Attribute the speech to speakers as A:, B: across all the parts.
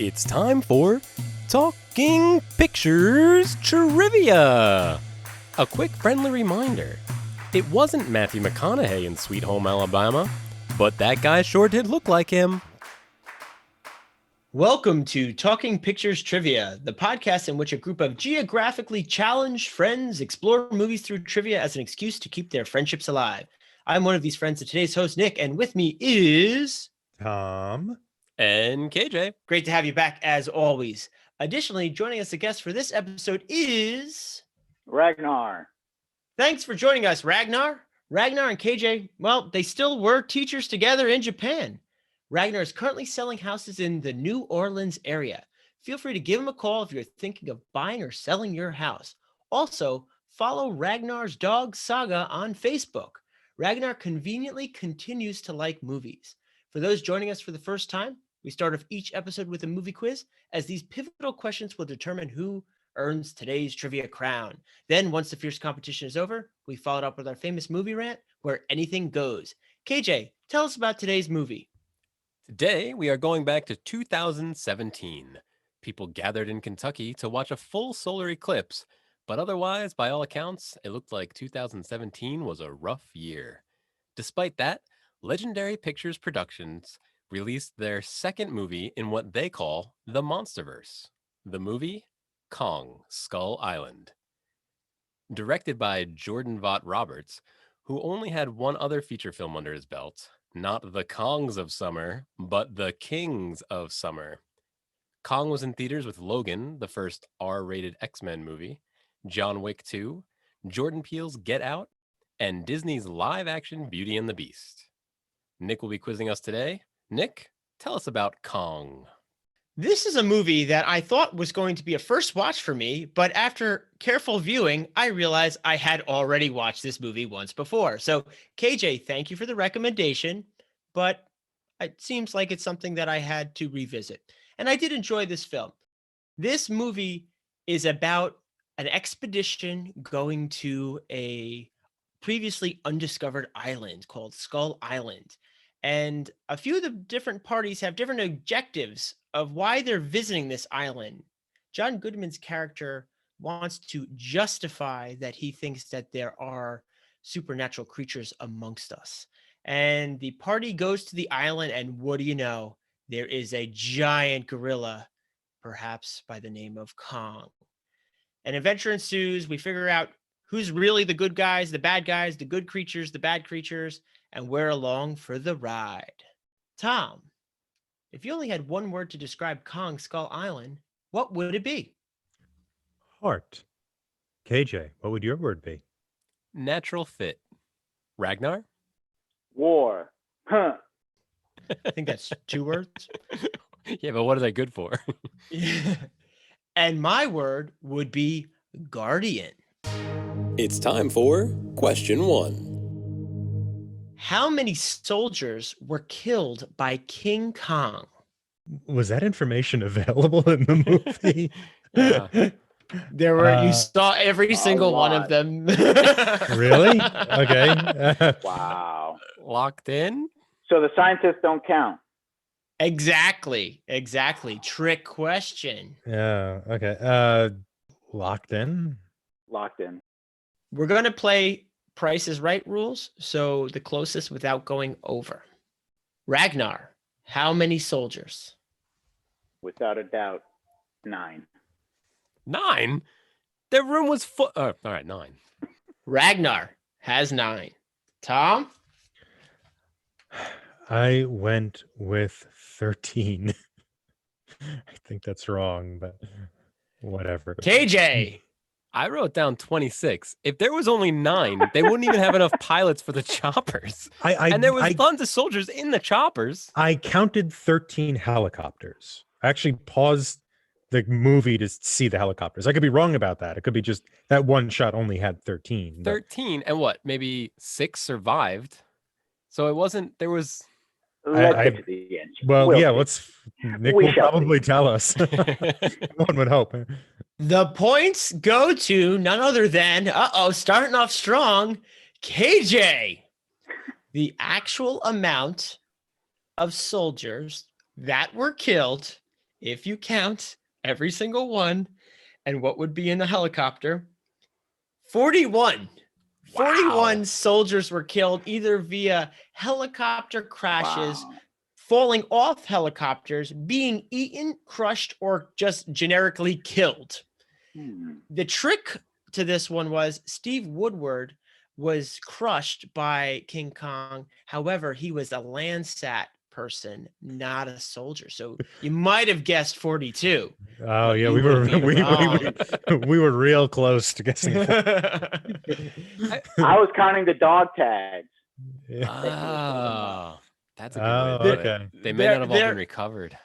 A: It's time for Talking Pictures Trivia. A quick friendly reminder. It wasn't Matthew McConaughey in Sweet Home Alabama, but that guy sure did look like him.
B: Welcome to Talking Pictures Trivia, the podcast in which a group of geographically challenged friends explore movies through trivia as an excuse to keep their friendships alive. I'm one of these friends, and today's host, Nick, and with me is...
C: Tom.
A: And KJ.
B: Great to have you back, as always. Additionally, joining us as a guest for this episode is...
D: Ragnar.
B: Thanks for joining us, Ragnar. Ragnar and KJ, well, they still were teachers together in Japan. Ragnar is currently selling houses in the New Orleans area. Feel free to give him a call if you're thinking of buying or selling your house. Also, follow Ragnar's Dog Saga on Facebook. Ragnar conveniently continues to like movies. For those joining us for the first time, we start off each episode with a movie quiz, as these pivotal questions will determine who earns today's trivia crown. Then, once the fierce competition is over, we follow it up with our famous movie rant, where anything goes. KJ, tell us about today's movie.
A: Today, we are going back to 2017. People gathered in Kentucky to watch a full solar eclipse, but otherwise, by all accounts, it looked like 2017 was a rough year. Despite that, Legendary Pictures Productions released their second movie in what they call the Monsterverse. The movie, Kong, Skull Island. Directed by Jordan Vogt-Roberts, who only had one other feature film under his belt, not the Kongs of summer, but the Kings of summer. Kong was in theaters with Logan, the first R-rated X-Men movie, John Wick 2, Jordan Peele's Get Out, and Disney's live-action Beauty and the Beast. Nick will be quizzing us today. Nick, tell us about Kong.
B: This is a movie that I thought was going to be a first watch for me, but after careful viewing, I realized I had already watched this movie once before. So, KJ, thank you for the recommendation, but it seems like it's something that I had to revisit. And I did enjoy this film. This movie is about an expedition going to a previously undiscovered island called Skull Island. And a few of the different parties have different objectives of why they're visiting this island. John Goodman's character wants to justify that he thinks that there are supernatural creatures amongst us. And the party goes to the island, and what do you know? There is a giant gorilla, perhaps by the name of Kong. An adventure ensues. We figure out who's really the good guys, the good creatures, the bad creatures, and we're along for the ride. Tom, if you only had one word to describe Kong Skull Island, what would it be?
C: Heart. KJ, what would your word be?
A: Natural fit. Ragnar?
D: War. Huh.
B: I think that's two words.
A: Yeah, but what are they good for?
B: Yeah. And my word would be guardian.
A: It's time for question 1.
B: How many soldiers were killed by King Kong?
C: Was that information available in the movie?
A: Yeah.
B: There were, you saw every single one of
D: lot.
B: them.
C: Really? Okay.
D: Wow.
A: Locked in?
D: So the scientists don't count.
B: Exactly. Trick question.
C: Yeah. Okay. Locked in.
D: Locked in.
B: We're going to play Price is Right rules, so the closest without going over. Ragnar, how many soldiers?
D: Without a doubt, 9.
A: 9? Their room was full. All right, 9.
B: Ragnar has 9. Tom?
C: I went with 13. I think that's wrong, but whatever.
B: KJ?
A: I wrote down 26. If there was only 9, they wouldn't even have enough pilots for the choppers. And there was tons of soldiers in the choppers.
C: I counted 13 helicopters. I actually paused the movie to see the helicopters. I could be wrong about that. It could be just that one shot only had 13. But...
A: 13, and what? Maybe 6 survived. So it wasn't, there was...
D: Let's get to the answer.
C: Well,
D: We'll
C: yeah,
D: see.
C: Nick
D: We
C: will
D: shall
C: probably
D: see.
C: tell us. One would hope.
B: The points go to none other than, starting off strong, KJ. The actual amount of soldiers that were killed if you count every single one and what would be in the helicopter, 41. 41
D: Wow.
B: soldiers were killed either via helicopter crashes,
D: Wow.
B: falling off helicopters, being eaten, crushed, or just generically killed. The trick to this one was Steve Woodward was crushed by King Kong. However, he was a Landsat person, not a soldier. So you might have guessed 42.
C: Oh
B: but
C: yeah,
B: you
C: we were
B: would be wrong.
C: we were real close to guessing.
A: I-
D: I was counting the dog tags.
C: Yeah.
A: Ah, that's a good way
C: Oh,
A: to do it.
C: okay.
A: They may not have all been recovered.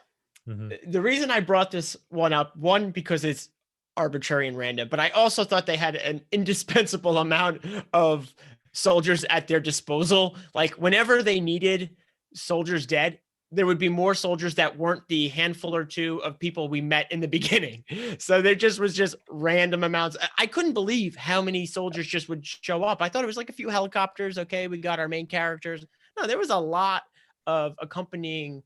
C: Mhm.
B: The reason I brought this one up, one, because it's arbitrary and random, but I also thought they had an indispensable amount of soldiers at their disposal. Like whenever they needed soldiers dead, there would be more soldiers that weren't the handful or two of people we met in the beginning. So there just was just random amounts. I couldn't believe how many soldiers just would show up. I thought it was like a few helicopters. Okay, we got our main characters. No, there was a lot of accompanying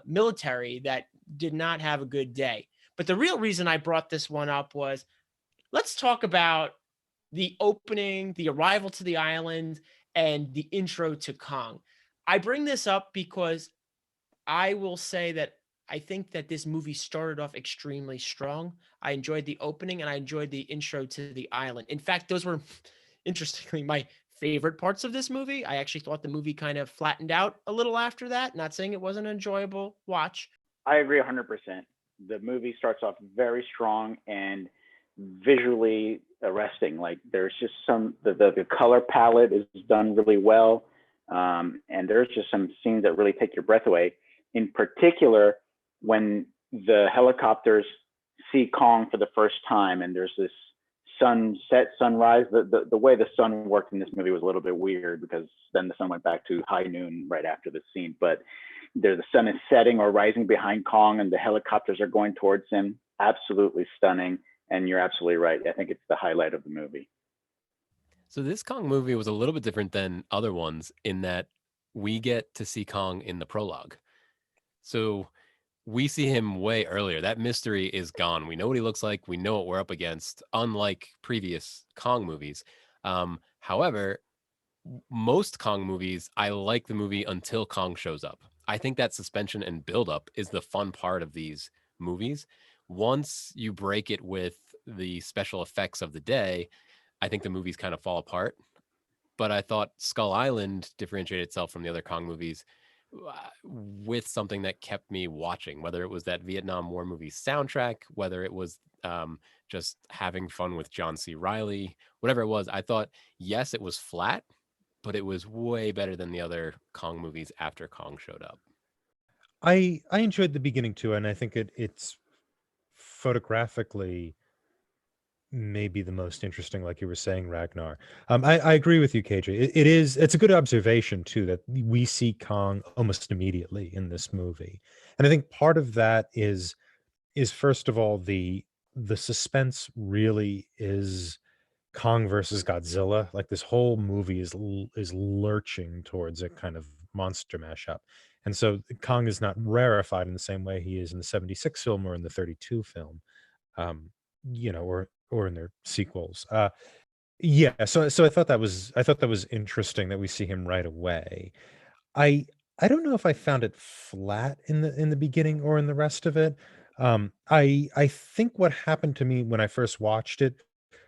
B: military that did not have a good day. But the real reason I brought this one up was let's talk about the opening, the arrival to the island, and the intro to Kong. I bring this up because I will say that I think that this movie started off extremely strong. I enjoyed the opening and I enjoyed the intro to the island. In fact, those were interestingly my favorite parts of this movie. I actually thought the movie kind of flattened out a little after that. Not saying it wasn't an enjoyable watch.
D: I agree 100%. The movie starts off very strong and visually arresting. Like there's just the color palette is done really well. And there's just some scenes that really take your breath away. In particular, when the helicopters see Kong for the first time and there's this sunset, sunrise, the way the sun worked in this movie was a little bit weird because then the sun went back to high noon right after the scene. But there the sun is setting or rising behind Kong and the helicopters are going towards him. Absolutely stunning. And you're absolutely right. I think it's the highlight of the movie.
A: So this Kong movie was a little bit different than other ones in that we get to see Kong in the prologue. So we see him way earlier. That mystery is gone. We know what he looks like. We know what we're up against, unlike previous Kong movies. However, most Kong movies, I like the movie until Kong shows up. I think that suspension and buildup is the fun part of these movies. Once you break it with the special effects of the day, I think the movies kind of fall apart. But I thought Skull Island differentiated itself from the other Kong movies with something that kept me watching, whether it was that Vietnam War movie soundtrack, whether it was just having fun with John C. Reilly, whatever it was. I thought, yes, it was flat, but it was way better than the other Kong movies after Kong showed up.
C: I enjoyed the beginning too, and I think it's photographically maybe the most interesting, like you were saying, Ragnar. I agree with you, KJ. It's a good observation too that we see Kong almost immediately in this movie, and I think part of that is first of all the suspense really is Kong versus Godzilla. Like this whole movie is lurching towards a kind of monster mashup, and so Kong is not rarefied in the same way he is in the '76 film or in the '32 film. Or in their sequels. Yeah, so I thought that was interesting that we see him right away. I I don't know if I found it flat in the beginning or in the rest of it. I think what happened to me when I first watched it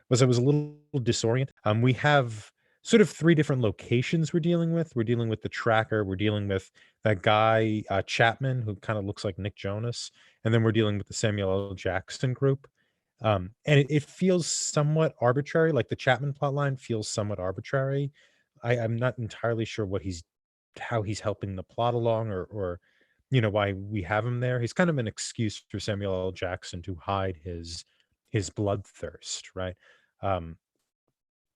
C: was I was a little disoriented. We have sort of three different locations we're dealing with. We're dealing with the tracker. We're dealing with that guy Chapman who kind of looks like Nick Jonas, and then we're dealing with the Samuel L. Jackson group. And it feels somewhat arbitrary. Like the Chapman plotline feels somewhat arbitrary. I'm not entirely sure how he's helping the plot along, or why we have him there. He's kind of an excuse for Samuel L. Jackson to hide his bloodthirst, right? Um,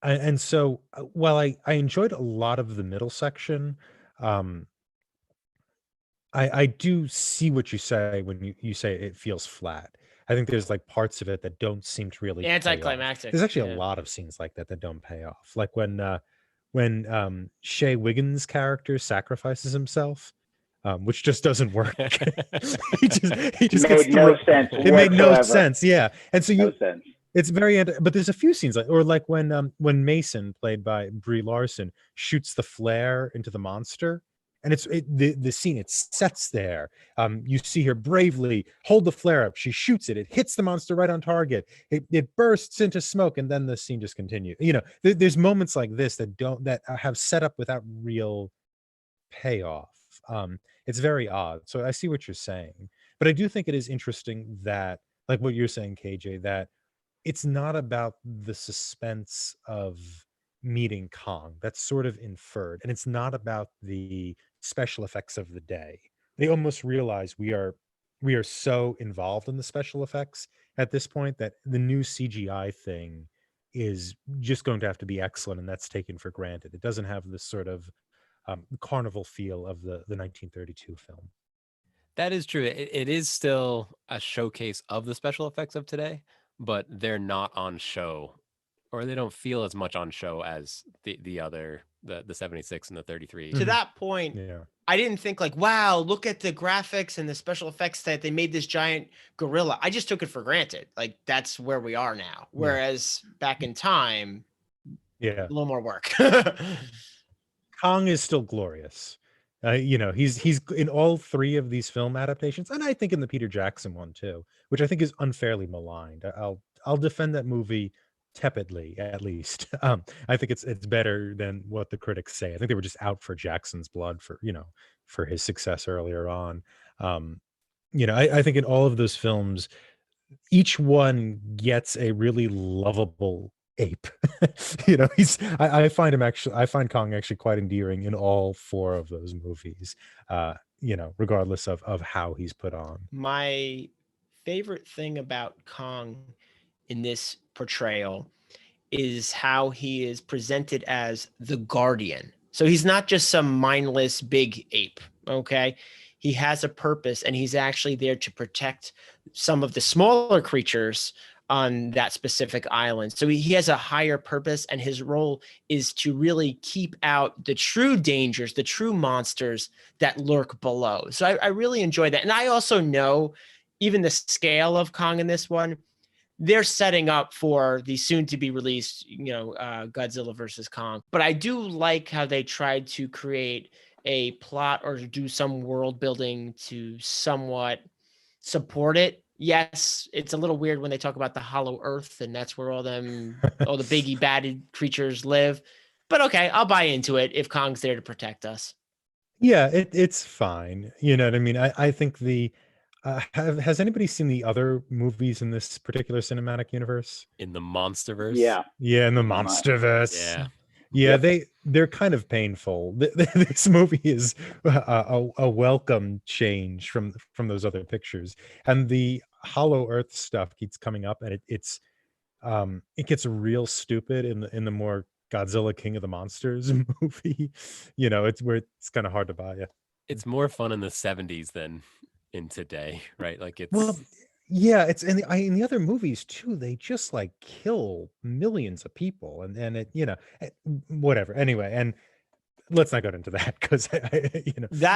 C: and so while I enjoyed a lot of the middle section, um, I do see what you say when you say it feels flat. I think there's like parts of it that don't seem to really pay off.
B: Anticlimactic.
C: There's actually a
B: Yeah.
C: lot of scenes like that that don't pay off. Like when Shea Wiggins' character sacrifices himself, which just doesn't work. he just gets
D: Made no
C: thrown.
D: sense
C: It made no
D: whatsoever.
C: sense. Yeah, and so
D: No sense.
C: it's very, but there's a few scenes like when Mason, played by Brie Larson, shoots the flare into the monster, and the scene, it sets there. You see her bravely hold the flare up. She shoots it. It hits the monster right on target. It bursts into smoke, and then the scene just continues. There's moments like this that have set up without real payoff. It's very odd. So I see what you're saying, but I do think it is interesting that, like what you're saying, KJ, that it's not about the suspense of meeting Kong. That's sort of inferred. And it's not about the special effects of the day. They almost realize we are so involved in the special effects at this point that the new CGI thing is just going to have to be excellent, and that's taken for granted. It doesn't have this sort of carnival feel of the 1932 film.
A: That is true. It is still a showcase of the special effects of today, but they're not on show, or they don't feel as much on show as the other the 76 and the 33.
B: To that point,
C: Yeah.
B: I didn't think like, wow, look at the graphics and the special effects that they made this giant gorilla. I just took it for granted. Like that's where we are now. Whereas back in time,
C: Yeah.
B: a little more work.
C: Kong is still glorious. He's in all three of these film adaptations, and I think in the Peter Jackson one too, which I think is unfairly maligned. I'll defend that movie tepidly, at least. I think it's better than what the critics say. I think they were just out for Jackson's blood for his success earlier on. I think in all of those films, each one gets a really lovable ape. I find Kong actually quite endearing in all four of those movies, regardless of how he's put on.
B: My favorite thing about Kong in this portrayal is how he is presented as the guardian. So he's not just some mindless big ape, okay? He has a purpose, and he's actually there to protect some of the smaller creatures on that specific island. So he has a higher purpose, and his role is to really keep out the true dangers, the true monsters that lurk below. So I really enjoy that. And I also know even the scale of Kong in this one, they're setting up for the soon to be released, Godzilla versus Kong. But I do like how they tried to create a plot or do some world building to somewhat support it. Yes, it's a little weird when they talk about the hollow earth, and that's where all the biggie batted creatures live. But okay, I'll buy into it if Kong's there to protect us.
C: Yeah, it's fine. You know what I mean? I think has anybody seen the other movies in this particular cinematic universe?
A: In the Monsterverse?
C: Yeah, in the Monsterverse.
A: Yeah.
C: Yeah, they're kind of painful. This movie is a welcome change from those other pictures, and the Hollow Earth stuff keeps coming up, and it gets real stupid in the more Godzilla King of the Monsters movie. It's where it's kind of hard to buy it.
A: It's more fun in the 70s than in today, right? Like it's
C: Well, yeah, it's in the other movies too. They just like kill millions of people, and whatever. Anyway, and let's not go into that because I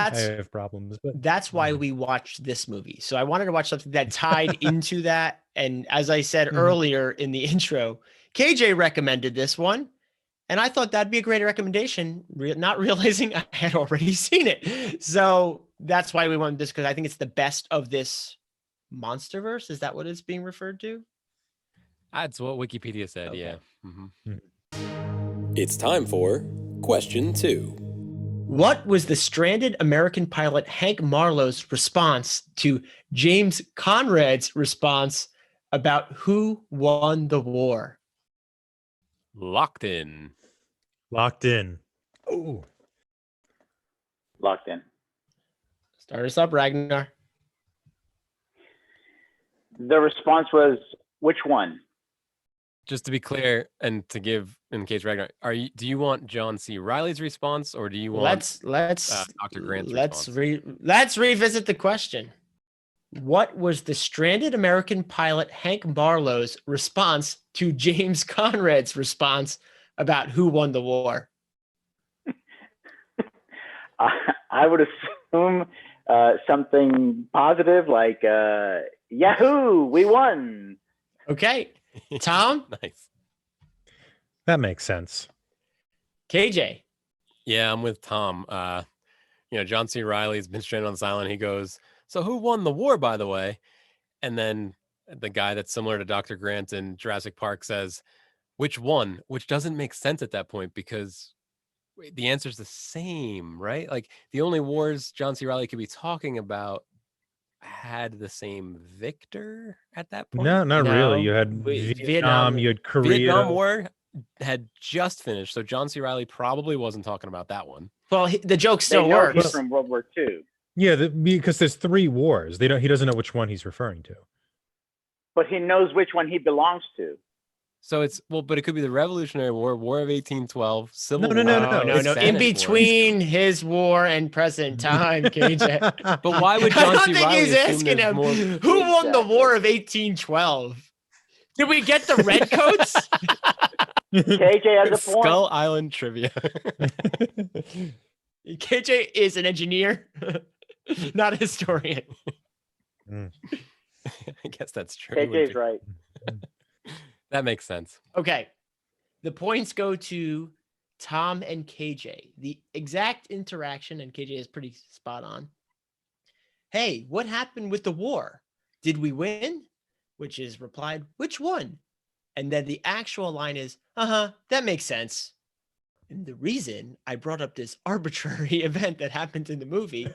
C: have problems. But
B: that's why we watched this movie. So I wanted to watch something that tied into that. And as I said earlier in the intro, KJ recommended this one, and I thought that'd be a great recommendation, not realizing I had already seen it. So that's why we wanted this, because I think it's the best of this Monsterverse. Is that what it's being referred to?
A: That's what Wikipedia said.
B: Okay.
A: Yeah.
E: It's time for question 2.
B: What was the stranded American pilot Hank Marlowe's response to James Conrad's response about who won the war?
A: Locked in.
C: Oh,
D: Locked in.
B: Start us up, Ragnar.
D: The response was, which one?
A: Just to be clear, and to give, in case Ragnar, do you want John C. Reilly's response, or do you want
B: let's
A: Dr. Grant's response?
B: Let's revisit the question. What was the stranded American pilot Hank Barlow's response to James Conrad's response about who won the war?
D: I would assume something positive like Yahoo, we won.
B: Okay. Tom?
A: Nice.
C: That makes sense.
B: KJ.
A: Yeah, I'm with Tom. John C. Riley's been stranded on this island. He goes, "So who won the war, by the way?" And then the guy that's similar to Dr. Grant in Jurassic Park says, "Which one?" Which doesn't make sense at that point because the answer is the same, right? Like the only wars John C. Riley could be talking about had the same victor at that point.
C: No, not really.
B: No.
C: You had
B: Vietnam.
C: Vietnam, you had
A: Vietnam
C: Korea.
A: War had just finished, so John C. Riley probably wasn't talking about that one.
B: Well, the joke
D: They
B: still
D: know
B: works.
D: he's from World War II,
C: Yeah, because there's 3 wars. He doesn't know which one he's referring to.
D: but he knows which one he belongs to.
A: So but it could be the Revolutionary War, War of 1812, Civil
C: No,
A: War.
C: no, no,
B: No. In
A: Spanish War.
B: between his war and present time, KJ.
A: But why would
B: I
A: John
B: don't
A: C.
B: think
A: Riley
B: he's
A: assume
B: asking
A: there's
B: him
A: more?
B: who won the
D: Exactly.
B: War of 1812. Did we get the redcoats?
D: KJ has a point.
A: Skull Island trivia.
B: KJ is an engineer, not a historian.
A: I guess that's true.
D: KJ's right.
A: That makes sense.
B: Okay. The points go to Tom and KJ. The exact interaction, and KJ is pretty spot on. Hey, what happened with the war? Did we win? Which is replied, which one? And then the actual line is, that makes sense. And the reason I brought up this arbitrary event that happened in the movie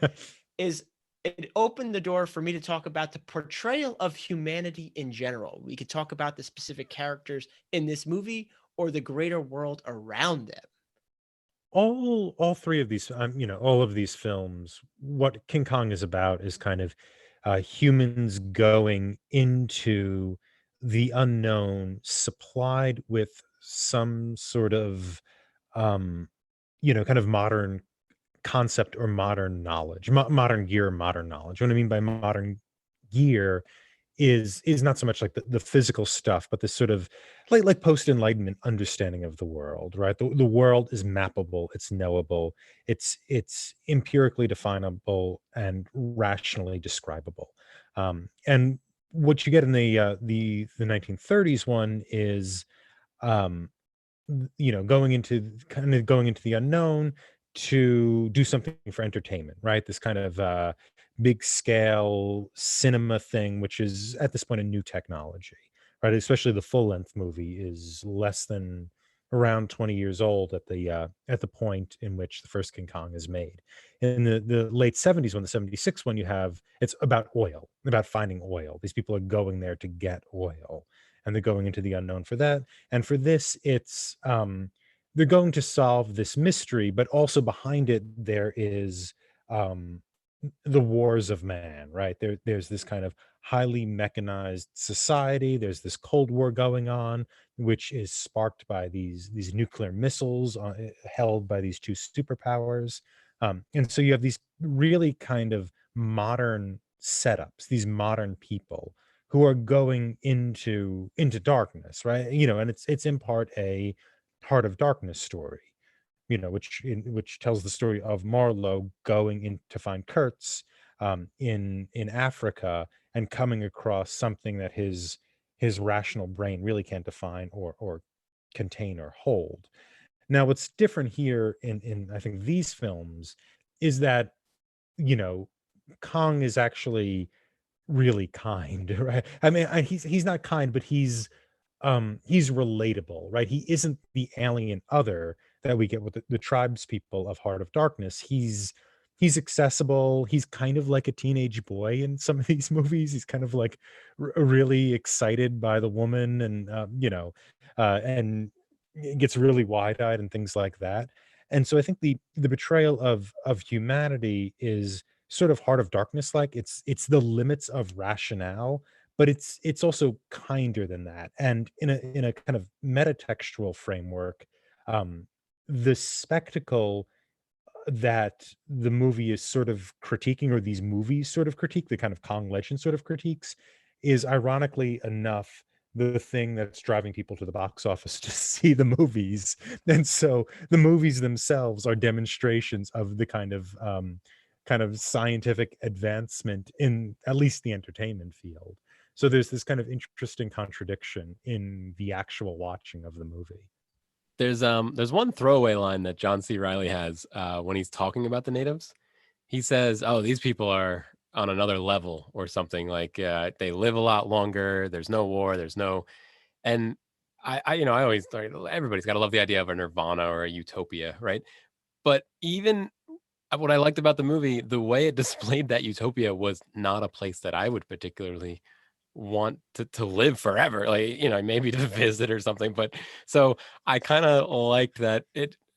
B: is it opened the door for me to talk about the portrayal of humanity in general. We could talk about the specific characters in this movie or the greater world around them.
C: All 3 of these, all of these films, what King Kong is about is kind of humans going into the unknown, supplied with some sort of, kind of modern concept or modern knowledge, modern gear, modern knowledge. What I mean by modern gear is not so much like the physical stuff, but this sort of like post enlightenment understanding of the world, right? The world is mappable, it's knowable, it's empirically definable and rationally describable. And what you get in the 1930s one is going into the unknown to do something for entertainment, right? This kind of big scale cinema thing, which is at this point a new technology, right? Especially the full length movie is less than around 20 years old at the point in which the first King Kong is made. In the late 70s, when the 76 one, it's about oil, about finding oil. These people are going there to get oil, and they're going into the unknown for that. And for this, it's they're going to solve this mystery, but also behind it there is the wars of man, right? There's this kind of highly mechanized society. There's this Cold War going on, which is sparked by these nuclear missiles held by these 2 superpowers. And so you have these really kind of modern setups, these modern people who are going into darkness, right? And it's in part a Heart of Darkness story, which tells the story of Marlowe going in to find Kurtz in Africa and coming across something that his rational brain really can't define or contain or hold. Now, what's different here in I think these films is that you know Kong is actually really kind, right? I mean, he's not kind, but he's relatable, right? He isn't the alien other that we get with the tribes people of Heart of Darkness. He's accessible. He's kind of like a teenage boy in some of these movies. He's kind of like really excited by the woman, and and gets really wide-eyed and things like that. And so I think the betrayal of humanity is sort of Heart of Darkness like. It's the limits of rationale, but it's also kinder than that. And in a kind of metatextual framework, um, the spectacle that the movie is sort of critiquing, or these movies sort of critique, the kind of Kong legend sort of critiques, is ironically enough the thing that's driving people to the box office to see the movies. And so the movies themselves are demonstrations of the kind of scientific advancement in at least the entertainment field. So there's this kind of interesting contradiction in the actual watching of the movie.
A: There's one throwaway line that John C. Riley has when he's talking about the natives. He says, "Oh, these people are on another level or something like they live a lot longer. There's no war. There's no." And I always thought everybody's got to love the idea of a nirvana or a utopia, right? But even what I liked about the movie, the way it displayed that utopia was not a place that I would particularly want to live forever, like, maybe to visit or something. But so I kind of liked that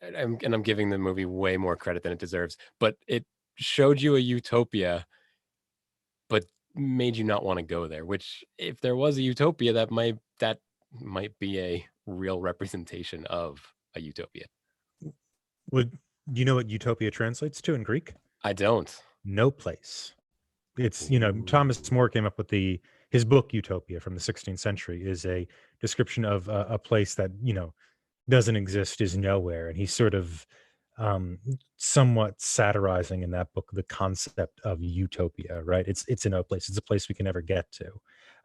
A: and I'm giving the movie way more credit than it deserves, but it showed you a utopia, but made you not want to go there, which if there was a utopia, that might be a real representation of a utopia.
C: Would you know what utopia translates to in Greek?
A: I don't.
C: No place. It's, Thomas
A: Ooh.
C: More came up with his book Utopia from the 16th century is a description of a place that, doesn't exist, is nowhere. And he's sort of somewhat satirizing in that book the concept of utopia, right? It's a no place. It's a place we can never get to.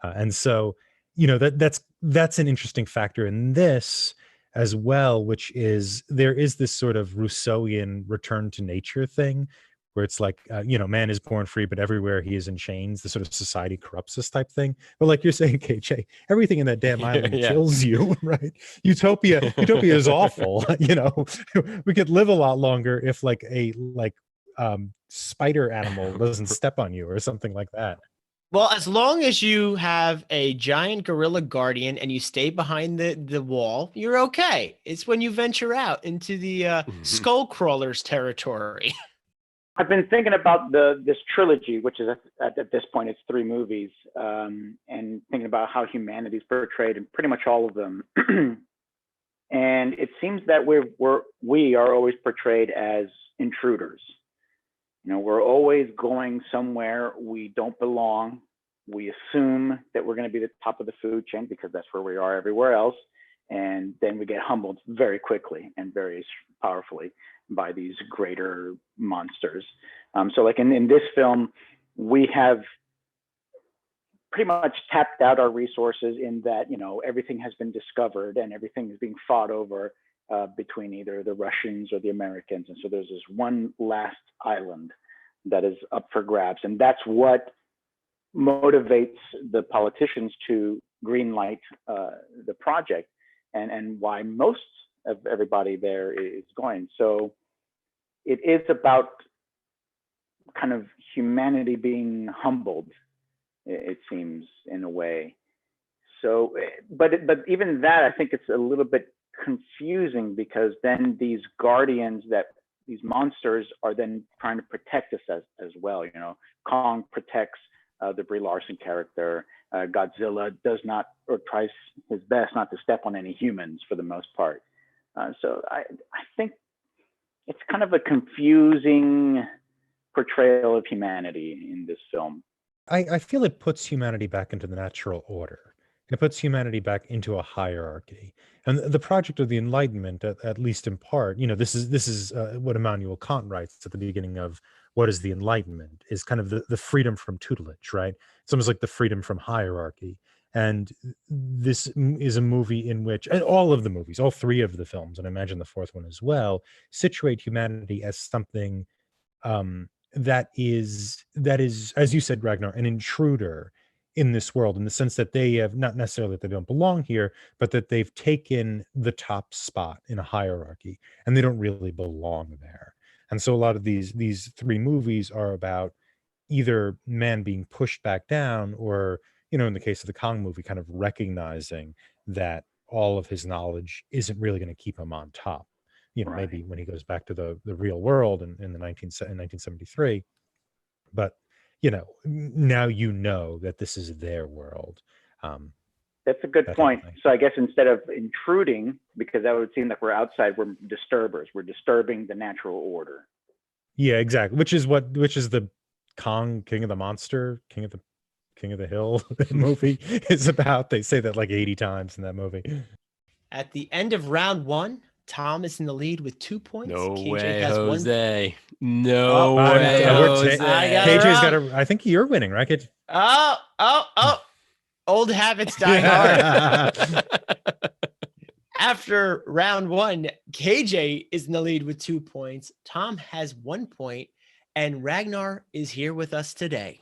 C: And so, that's an interesting factor in this as well, which is there is this sort of Rousseauian return to nature thing where it's like, man is born free, but everywhere he is in chains, the sort of society corrupts us type thing. But like you're saying, KJ, everything in that damn island
A: Yeah.
C: kills you, right? Utopia is awful. We could live a lot longer if like spider animal doesn't step on you or something like that.
B: Well, as long as you have a giant gorilla guardian and you stay behind the wall, you're okay. It's when you venture out into the skull crawlers territory.
D: I've been thinking about this trilogy, which is at this point it's 3 movies, and thinking about how humanity is portrayed in pretty much all of them. And it seems that we are always portrayed as intruders. We're always going somewhere we don't belong. We assume that we're going to be the top of the food chain because that's where we are everywhere else. And then we get humbled very quickly and very powerfully by these greater monsters. So like in this film, we have pretty much tapped out our resources in that, everything has been discovered and everything is being fought over between either the Russians or the Americans. And so there's this one last island that is up for grabs. And that's what motivates the politicians to greenlight the project and why most of everybody there is going. So it is about kind of humanity being humbled, it seems, in a way. So, but even that, I think it's a little bit confusing because then these guardians these monsters are then trying to protect us as well. Kong protects the Brie Larson character. Godzilla does not, or tries his best not to step on any humans for the most part. So I think it's kind of a confusing portrayal of humanity in this film.
C: I feel it puts humanity back into the natural order. It puts humanity back into a hierarchy. And the project of the Enlightenment, at least in part, this is what Immanuel Kant writes at the beginning of What is the Enlightenment, is kind of the freedom from tutelage, right? It's almost like the freedom from hierarchy. And this is a movie in which, and all of the movies, all 3 of the films, and I imagine the 4th one as well, situate humanity as something that is, as you said, Ragnar, an intruder in this world, in the sense that they have, not necessarily that they don't belong here, but that they've taken the top spot in a hierarchy and they don't really belong there. And so a lot of these 3 movies are about either man being pushed back down or, in the case of the Kong movie, kind of recognizing that all of his knowledge isn't really going to keep him on top.
D: Right.
C: Maybe when he goes back to the real world in 1973. But, now that this is their world.
D: That's a good point. So I guess instead of intruding, because that would seem like we're outside, we're disturbers. We're disturbing the natural order.
C: Yeah, exactly. Which is the Kong, King of the King of the Hill movie is about. They say that like 80 times in that movie.
B: At the end of round one, Tom is in the lead with 2 points.
A: No
B: KJ
A: way,
B: has 1
A: Jose. No
B: Oh,
A: way, Jose.
B: I got it
C: KJ's
B: wrong.
C: got a. I think you're winning, right? KJ?
B: Oh. Old habits die hard. After round one, KJ is in the lead with 2 points. Tom has 1 point, and Ragnar is here with us today.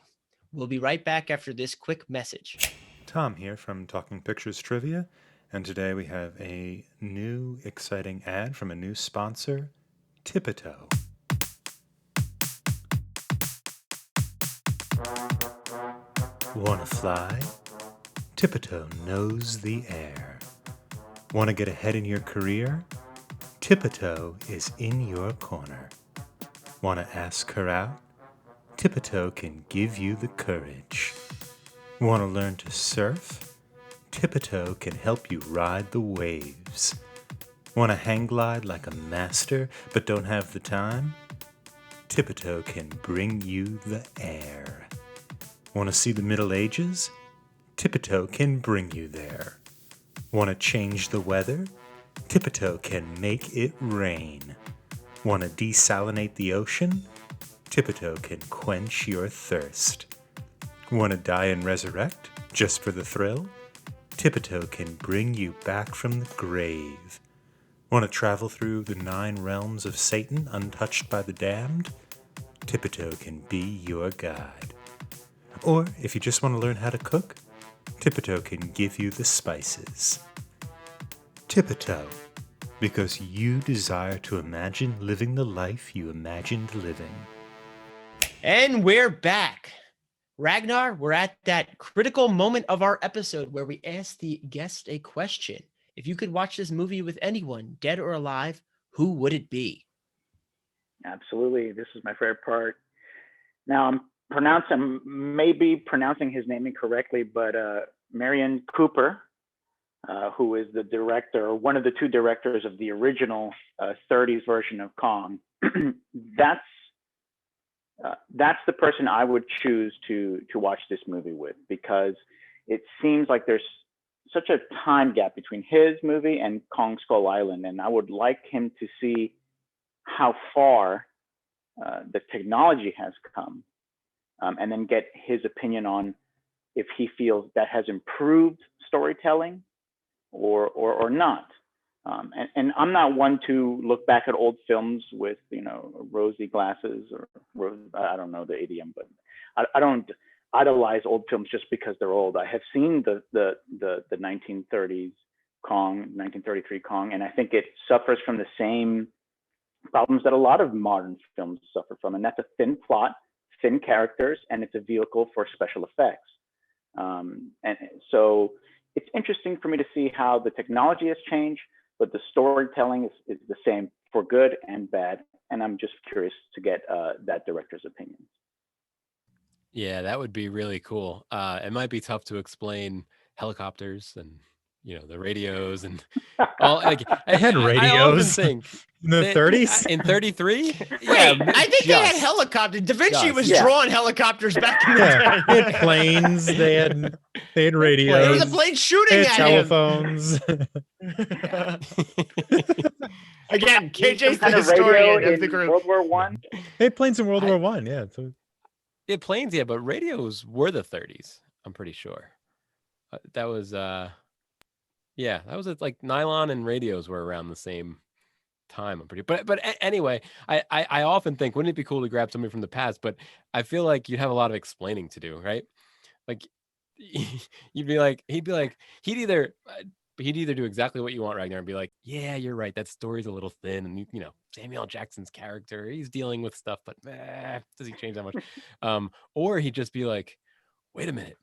B: We'll be right back after this quick message.
F: Tom here from Talking Pictures Trivia, and today we have a new exciting ad from a new sponsor, Tipito. Wanna fly? Tipito knows the air. Wanna get ahead in your career? Tipito is in your corner. Wanna ask her out? Tipito can give you the courage. Wanna learn to surf? Tipito can help you ride the waves. Wanna hang glide like a master but don't have the time? Tipito can bring you the air. Wanna see the Middle Ages? Tipito can bring you there. Wanna change the weather? Tipito can make it rain. Wanna desalinate the ocean? Tipito can quench your thirst. Wanna die and resurrect, just for the thrill? Tipito can bring you back from the grave. Wanna travel through the 9 realms of Satan untouched by the damned? Tipito can be your guide. Or if you just want to learn how to cook, Tipito can give you the spices. Tipito, because you desire to imagine living the life you imagined living.
B: And we're back. Ragnar, we're at that critical moment of our episode where we ask the guest a question. If you could watch this movie with anyone, dead or alive, who would it be?
D: Absolutely. This is my favorite part. Now, maybe pronouncing his name incorrectly, but Marion Cooper, who is the director, one of the 2 directors of the original 30s version of Kong, that's the person I would choose to watch this movie with, because it seems like there's such a time gap between his movie and Kong Skull Island, and I would like him to see how far the technology has come, and then get his opinion on if he feels that has improved storytelling or not. And I'm not one to look back at old films with, rosy glasses or I don't know the idiom, but I don't idolize old films just because they're old. I have seen the 1930s Kong, 1933 Kong, and I think it suffers from the same problems that a lot of modern films suffer from, and that's a thin plot, thin characters, and it's a vehicle for special effects. And so it's interesting for me to see how the technology has changed, but the storytelling is the same for good and bad. And I'm just curious to get that director's opinion.
A: Yeah, that would be really cool. It might be tough to explain helicopters and the radios and all. Like
C: They had
A: I often
C: radios
A: think
C: in the 30s.
A: in 33.
B: Wait, I think they had helicopters. Da Vinci was drawing helicopters back in the day.
C: They had planes. They had radios.
B: There was a plane shooting
C: They
B: at
C: had
B: him.
C: telephones.
B: Again, KJ's the
D: Kind of
B: historian
D: radio
B: of the
D: in
B: group.
D: World War One.
C: They had planes in World War One. Yeah. So
A: Yeah, planes, yeah, but radios were the 30s. I'm pretty sure. That was like nylon and radios were around the same time. I'm pretty, but anyway, I often think, wouldn't it be cool to grab somebody from the past? But I feel like you'd have a lot of explaining to do, right? Like he'd either do exactly what you want, Ragnar, and be like, yeah, you're right, that story's a little thin, and Samuel L. Jackson's character, he's dealing with stuff, but does he change that much? Or he'd just be like, wait a minute,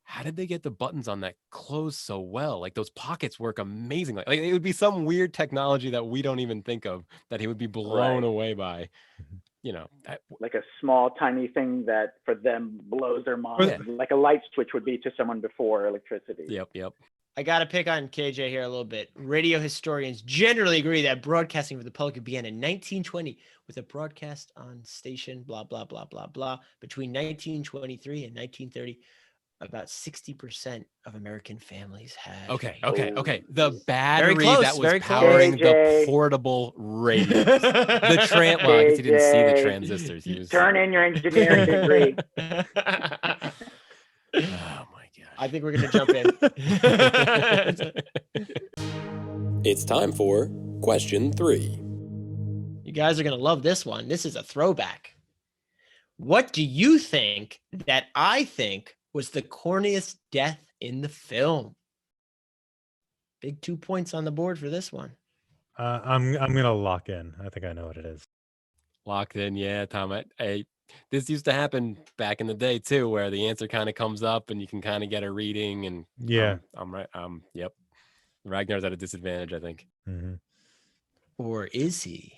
A: how did they get the buttons on that close so well? Like those pockets work amazingly. Like it would be some weird technology that we don't even think of that he would be blown away by.
D: Like a small, tiny thing that for them blows their mind, like a light switch would be to someone before electricity.
A: Yep.
B: I got to pick on KJ here a little bit. Radio historians generally agree that broadcasting for the public began in 1920 with a broadcast on station, blah, blah, blah, blah, blah. Between 1923 and 1930, about 60% of American families had.
A: Okay.
D: Oh,
A: The
B: Very
A: battery
B: close,
A: that was
B: very close.
A: powering the
D: KJ.
A: portable radio. The well, I guess he didn't see the
D: KJ,
A: transistors. He was.
D: turn in your engineering degree.
A: Oh my
B: I
A: gosh.
B: think we're going to jump in.
E: It's time for question 3.
B: You guys are going to love this one. This is a throwback. What do you think that I think was the corniest death in the film? Big 2 points on the board for this one.
C: I'm gonna lock in. I think I know what it is.
A: Locked in, yeah, Tom. This used to happen back in the day too, where the answer kind of comes up and you can kind of get a reading. And
C: Yeah.
A: I'm right. Yep. Ragnar's at a disadvantage, I think.
C: Mhm.
B: Or is he?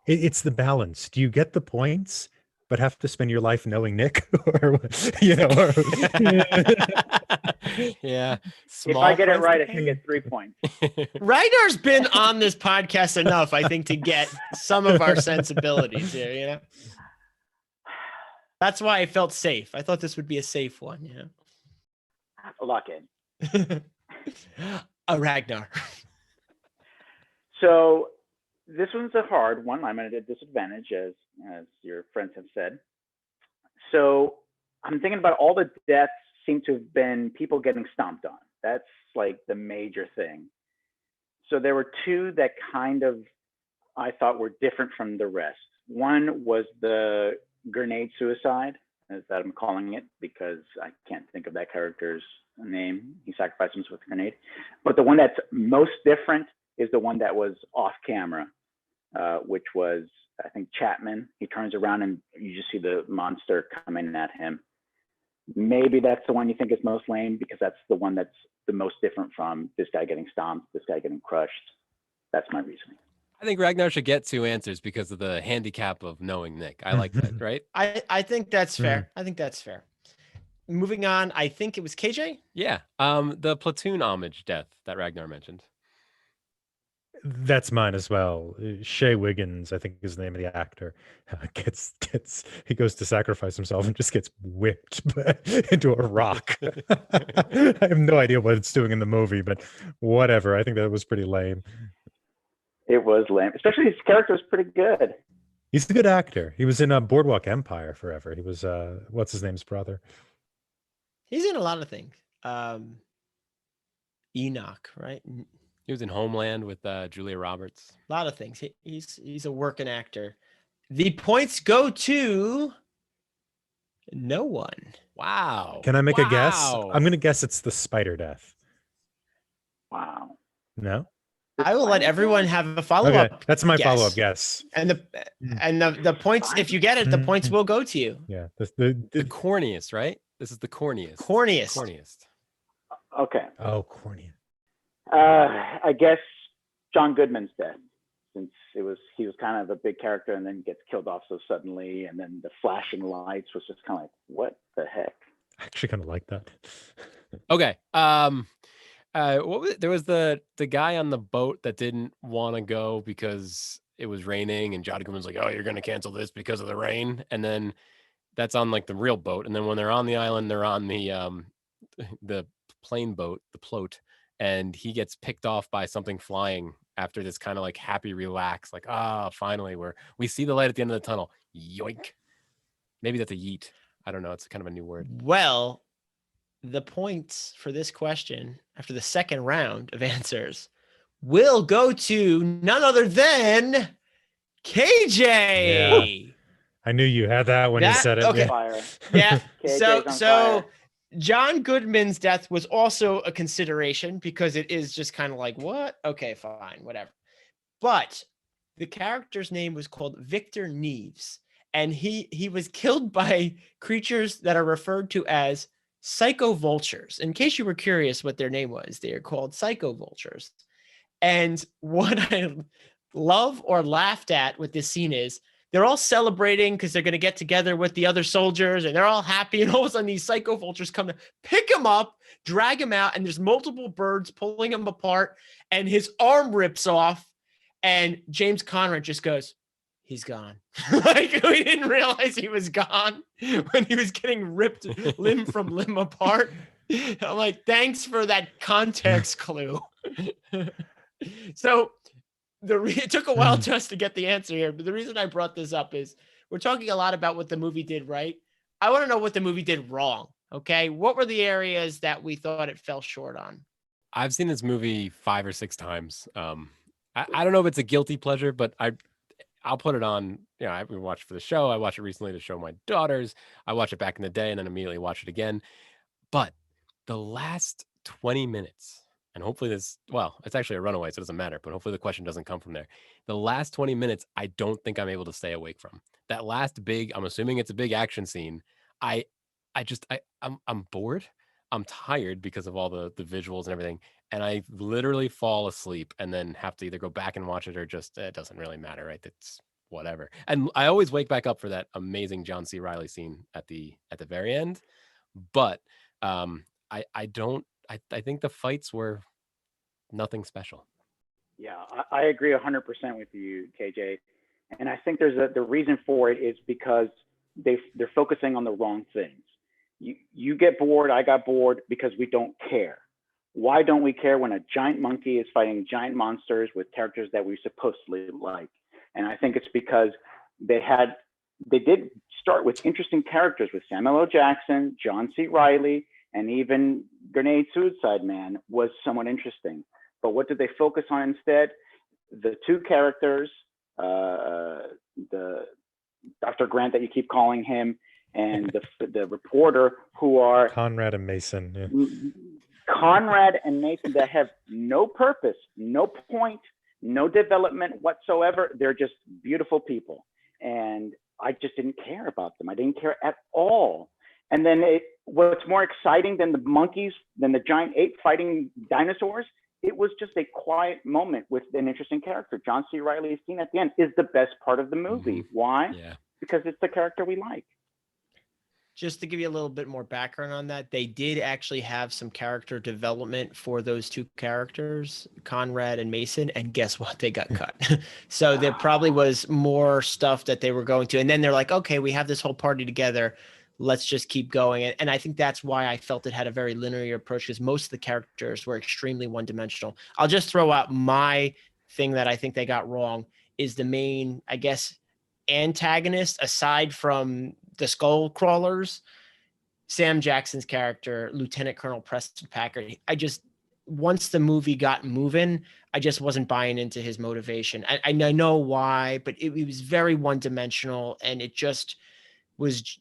C: It's the balance. Do you get the points, but have to spend your life knowing Nick, or
A: Yeah.
D: If I get it
A: price
D: right,
A: to
D: I should
A: pay.
D: get 3 points.
B: Ragnar's been on this podcast enough, I think, to get some of our sensibilities here, you know? That's why I felt safe. I thought this would be a safe one, you know?
D: Lock in.
B: A Ragnar.
D: So this one's a hard one. I'm at a disadvantage, as your friends have said. So I'm thinking about all the deaths seem to have been people getting stomped on. That's like the major thing. So there were 2 that kind of I thought were different from the rest. One was the grenade suicide, as that I'm calling it, because I can't think of that character's name. He sacrificed himself with a grenade. But the one that's most different is the one that was off camera, which was, I think, Chapman. He turns around and you just see the monster coming at him. Maybe that's the one you think is most lame because that's the one that's the most different from this guy getting stomped, this guy getting crushed. That's my reasoning.
A: I think Ragnar should get 2 answers because of the handicap of knowing Nick. I like that, right?
B: I think that's fair. I think that's fair. Moving on, I think it was KJ.
A: Yeah. The platoon homage death that Ragnar mentioned.
C: That's mine as well. Shea Wiggins, I think is the name of the actor, he goes to sacrifice himself and just gets whipped into a rock. I have no idea what it's doing in the movie, but whatever. I think that was pretty lame.
D: It was lame, especially his character was pretty good.
C: He's a good actor. He was in Boardwalk Empire forever. He was what's his name's brother.
B: He's in a lot of things. Enoch, right?
A: He was in Homeland with Julia Roberts.
B: A lot of things. He's a working actor. The points go to no one.
A: Wow.
C: Can I make a guess?
A: Wow.
C: I'm going to guess it's the spider death.
D: Wow.
C: No?
B: I will let everyone have a follow-up.
C: Okay, that's my
B: guess.
C: follow-up guess.
B: And the points, if you get it, the points will go to you.
C: Yeah.
A: The corniest, right? This is the corniest.
B: Corniest.
D: Okay.
C: Oh, corny.
D: I guess John Goodman's death, since he was kind of a big character and then gets killed off so suddenly, and then the flashing lights was just kind of like, what the heck?
C: I actually kind of like that.
A: Okay. What was it? There was the guy on the boat that didn't want to go because it was raining, and John Goodman's like, "Oh, you're gonna cancel this because of the rain," and then that's on like the real boat, and then when they're on the island, they're on the plane boat, the float, and he gets picked off by something flying after this kind of like happy relax, like, finally we see the light at the end of the tunnel. Yoink. Maybe that's a yeet. I don't know. It's kind of a new word.
B: Well, the points for this question after the second round of answers will go to none other than KJ.
C: Yeah. I knew you had that when you said it.
B: Okay.
C: Yeah.
D: Fire.
B: Yeah.
D: KJ's on
B: so
D: fire.
B: John Goodman's death was also a consideration because it is just kind of like, what? Okay, fine, whatever. But the character's name was called Victor Neves, and he was killed by creatures that are referred to as psycho-vultures. In case you were curious what their name was, they are called psycho-vultures. And what I love or laughed at with this scene is they're all celebrating because they're going to get together with the other soldiers and they're all happy. And all of a sudden these psycho-vultures come to pick him up, drag him out, and there's multiple birds pulling him apart, and his arm rips off. And James Conrad just goes, he's gone. Like, we didn't realize he was gone when he was getting ripped limb from limb apart. I'm like, thanks for that context clue. So it took a while just to get the answer here, but the reason I brought this up is we're talking a lot about what the movie did right. I want to know what the movie did wrong. Okay. What were the areas that we thought it fell short on?
A: I've seen this movie 5 or 6 times. I don't know if it's a guilty pleasure, but I'll put it on. You know, I watched it for the show. I watched it recently to show my daughters. I watched it back in the day and then immediately watch it again. But the last 20 minutes, and hopefully it's actually a runaway, so it doesn't matter, but hopefully the question doesn't come from there. The last 20 minutes, I don't think I'm able to stay awake from. That last big, I'm assuming it's a big action scene. I'm bored. I'm tired because of all the visuals and everything. And I literally fall asleep and then have to either go back and watch it or just, it doesn't really matter, right? It's whatever. And I always wake back up for that amazing John C. Reilly scene at the very end. But I think the fights were nothing special.
D: Yeah, I agree 100% with you, KJ. And I think the reason for it is because they're focusing on the wrong things. You get bored, I got bored because we don't care. Why don't we care when a giant monkey is fighting giant monsters with characters that we supposedly like? And I think it's because they did start with interesting characters with Samuel L. Jackson, John C. Reilly, and even Grenade Suicide Man was somewhat interesting. But what did they focus on instead? The two characters, the Dr. Grant that you keep calling him, and the reporter, who are
C: Conrad and Mason. Yeah.
D: Conrad and Mason, that have no purpose, no point, no development whatsoever. They're just beautiful people. And I just didn't care about them. I didn't care at all. And then what's more exciting than the monkeys, than the giant ape fighting dinosaurs? It was just a quiet moment with an interesting character. John C. Reilly's scene at the end is the best part of the movie.
A: Mm-hmm.
D: Why?
A: Yeah.
D: Because it's the character we like.
B: Just to give you a little bit more background on that, they did actually have some character development for those two characters, Conrad and Mason, and guess what? They got cut. So there probably was more stuff that they were going to, and then they're like, okay, we have this whole party together. Let's just keep going. And I think that's why I felt it had a very linear approach, because most of the characters were extremely one-dimensional. I'll just throw out my thing that I think they got wrong is the main, I guess, antagonist, aside from the skull crawlers, Sam Jackson's character, Lieutenant Colonel Preston Packard. Once the movie got moving, I just wasn't buying into his motivation. I know why, but it was very one-dimensional, and it just was.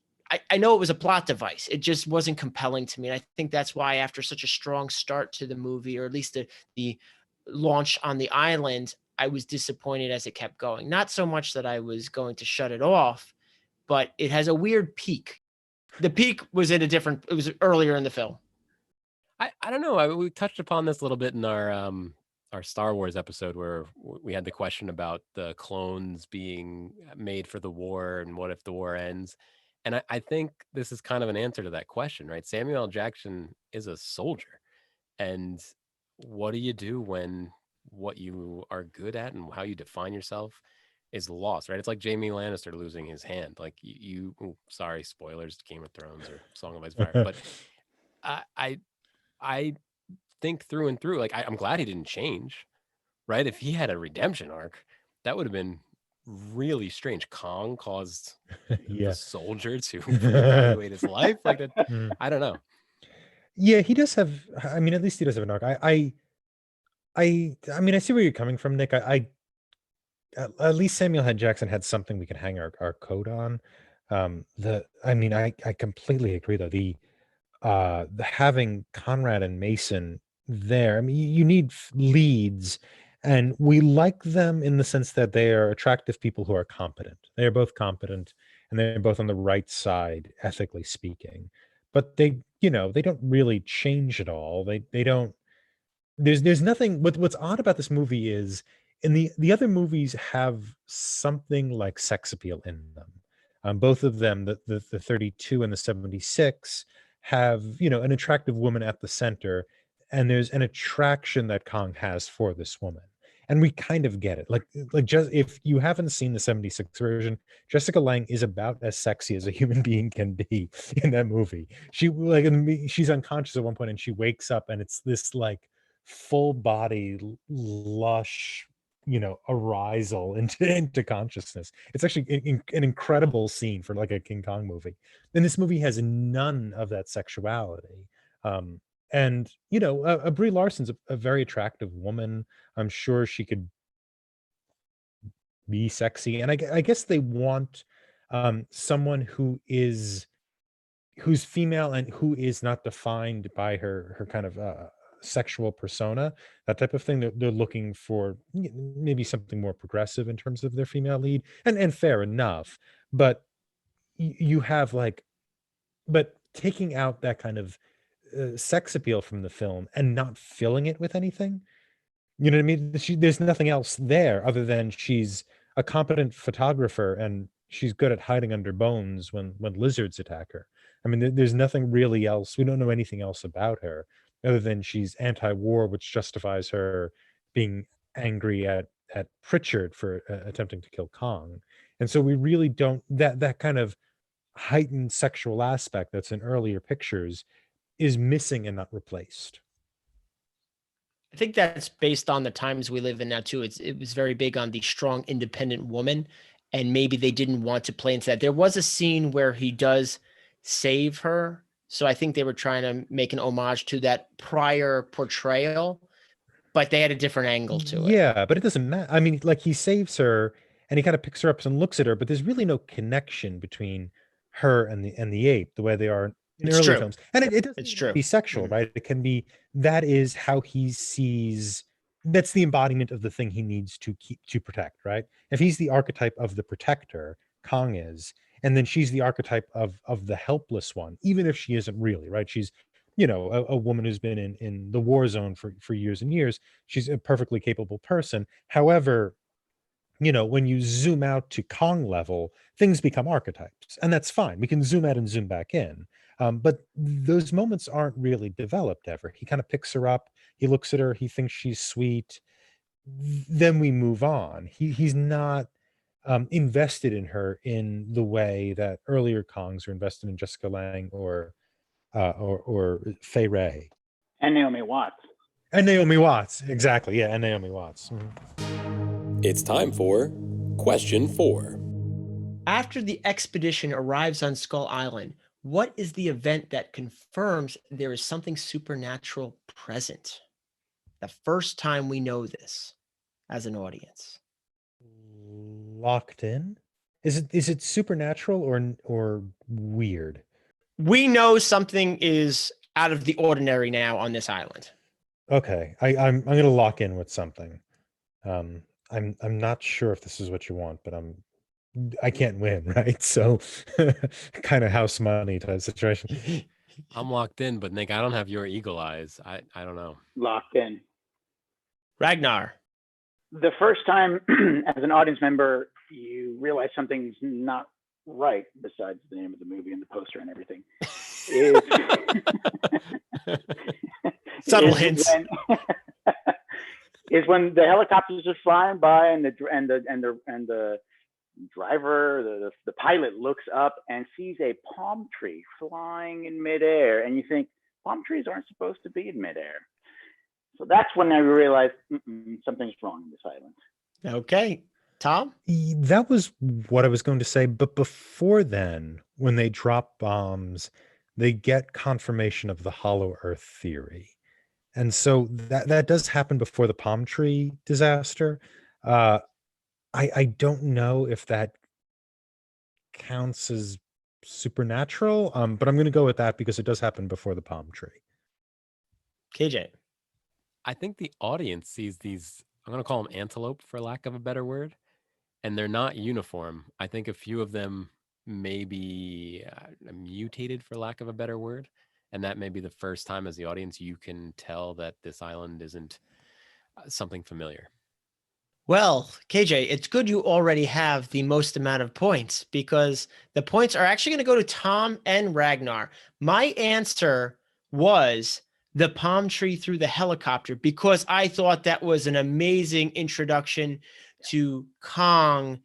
B: I know it was a plot device. It just wasn't compelling to me. And I think that's why, after such a strong start to the movie, or at least the launch on the island, I was disappointed as it kept going. Not so much that I was going to shut it off, but it has a weird peak. The peak was it was earlier in the film.
A: I don't know. We touched upon this a little bit in our Star Wars episode, where we had the question about the clones being made for the war and what if the war ends. And I think this is kind of an answer to that question, right? Samuel L. Jackson is a soldier. And what do you do when what you are good at and how you define yourself is lost, right? It's like Jaime Lannister losing his hand. Like sorry, spoilers, Game of Thrones or Song of Ice and Fire. But I think through and through, like I'm glad he didn't change, right? If he had a redemption arc, that would have been really strange. Kong caused the soldier to evaluate his life. Like that, I don't know.
C: Yeah, he does have. I mean, at least he does have an arc. I mean, I see where you're coming from, Nick. At least Samuel Jackson had something we can hang our coat on. I completely agree though. The having Conrad and Mason there. I mean, you need leads, and we like them in the sense that they are attractive people who are competent. They are both competent, and they're both on the right side, ethically speaking. But they don't really change at all. They don't. There's nothing. What's odd about this movie is, in the other movies have something like sex appeal in them. Both of them, the 32 and the 76, have an attractive woman at the center, and there's an attraction that Kong has for this woman. And we kind of get it. Like just if you haven't seen the 76 version, Jessica Lange is about as sexy as a human being can be in that movie. She's unconscious at one point and she wakes up and it's this like full body lush, arisal into consciousness. It's actually an incredible scene for like a King Kong movie. And this movie has none of that sexuality. And Brie Larson's a very attractive woman. I'm sure she could be sexy, and I guess they want someone who's female and who is not defined by her kind of sexual persona, that type of thing. They're looking for maybe something more progressive in terms of their female lead, and fair enough. But you have but taking out that kind of sex appeal from the film and not filling it with anything. You know what I mean? There's nothing else there other than she's a competent photographer and she's good at hiding under bones when lizards attack her. I mean, there's nothing really else. We don't know anything else about her other than she's anti-war, which justifies her being angry at Pritchard for attempting to kill Kong. And so we really don't that kind of heightened sexual aspect that's in earlier pictures is missing and not replaced.
B: I think that's based on the times we live in now too. It was very big on the strong, independent woman, and maybe they didn't want to play into that. There was a scene where he does save her, so I think they were trying to make an homage to that prior portrayal, but they had a different angle to it.
C: Yeah, but it doesn't matter. I mean, like he saves her and he kind of picks her up and looks at her, but there's really no connection between her and the ape the way they are in
B: It's
C: earlier
B: true.
C: films. And it doesn't
B: It's
C: have to
B: true.
C: be sexual,
B: Mhm.
C: right? It can be that is how he sees that's the embodiment of the thing he needs to protect, right? If he's the archetype of the protector, Kong is, and then she's the archetype of the helpless one, even if she isn't really, right? She's a woman who's been in the war zone for years and years. She's a perfectly capable person. However, when you zoom out to Kong level, things become archetypes, and that's fine. We can zoom out and zoom back in. But those moments aren't really developed ever. He kind of picks her up, he looks at her, he thinks she's sweet. Then we move on. He's not invested in her in the way that earlier Kongs are invested in Jessica Lange or Fay Ray.
D: And Naomi Watts.
C: And Naomi Watts, exactly. Yeah, and Naomi Watts.
E: It's time for question 4.
B: After the expedition arrives on Skull Island, what is the event that confirms there is something supernatural present? The first time we know this as an audience.
C: Locked in? Is it supernatural or weird?
B: We know something is out of the ordinary now on this island.
C: Okay, I'm gonna lock in with something. I'm not sure if this is what you want, but I can't win, right? So kind of house money type situation.
A: I'm locked in, but Nick, I don't have your eagle eyes. I don't know.
D: Locked in.
B: Ragnar.
D: The first time as an audience member, you realize something's not right, besides the name of the movie and the poster and everything, is
B: Subtle hints.
D: Is when the helicopters are flying by and the driver, the pilot looks up and sees a palm tree flying in midair, and you think palm trees aren't supposed to be in midair. So that's when I realized something's wrong in this island.
B: Okay. Tom?
C: That was what I was going to say. But before then, when they drop bombs, they get confirmation of the hollow earth theory. And so that does happen before the palm tree disaster. I don't know if that counts as supernatural, but I'm going to go with that because it does happen before the palm tree.
B: KJ.
A: I think the audience sees these, I'm going to call them antelope for lack of a better word, and they're not uniform. I think a few of them may be mutated for lack of a better word. And that may be the first time as the audience you can tell that this island isn't something familiar.
B: Well, KJ, it's good you already have the most amount of points because the points are actually going to go to Tom and Ragnar. My answer was the palm tree through the helicopter, because I thought that was an amazing introduction to Kong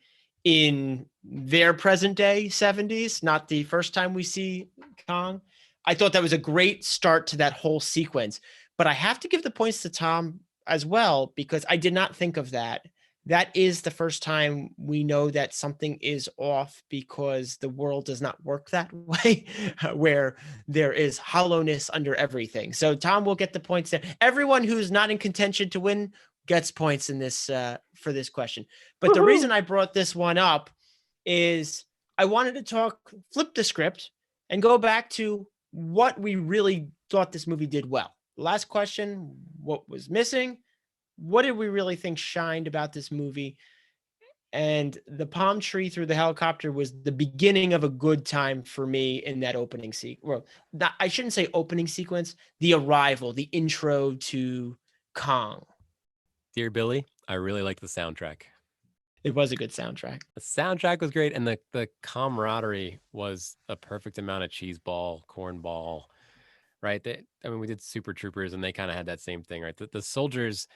B: in their present day 70s, not the first time we see Kong. I thought that was a great start to that whole sequence. But I have to give the points to Tom as well, because I did not think of that. That is the first time we know that something is off, because the world does not work that way, where there is hollowness under everything. So Tom will get the points there. Everyone who's not in contention to win gets points in this for this question. But the reason I brought this one up is I wanted to flip the script and go back to what we really thought this movie did well. Last question, what was missing? What did we really think shined about this movie? And the palm tree through the helicopter was the beginning of a good time for me in that opening sequence. Well, I shouldn't say opening sequence, the arrival, the intro to Kong.
A: Dear Billy, I really like the soundtrack.
B: It was a good soundtrack.
A: The soundtrack was great, and the camaraderie was a perfect amount of cheese ball, cornball, right? We did Super Troopers, and they kind of had that same thing, right? The soldiers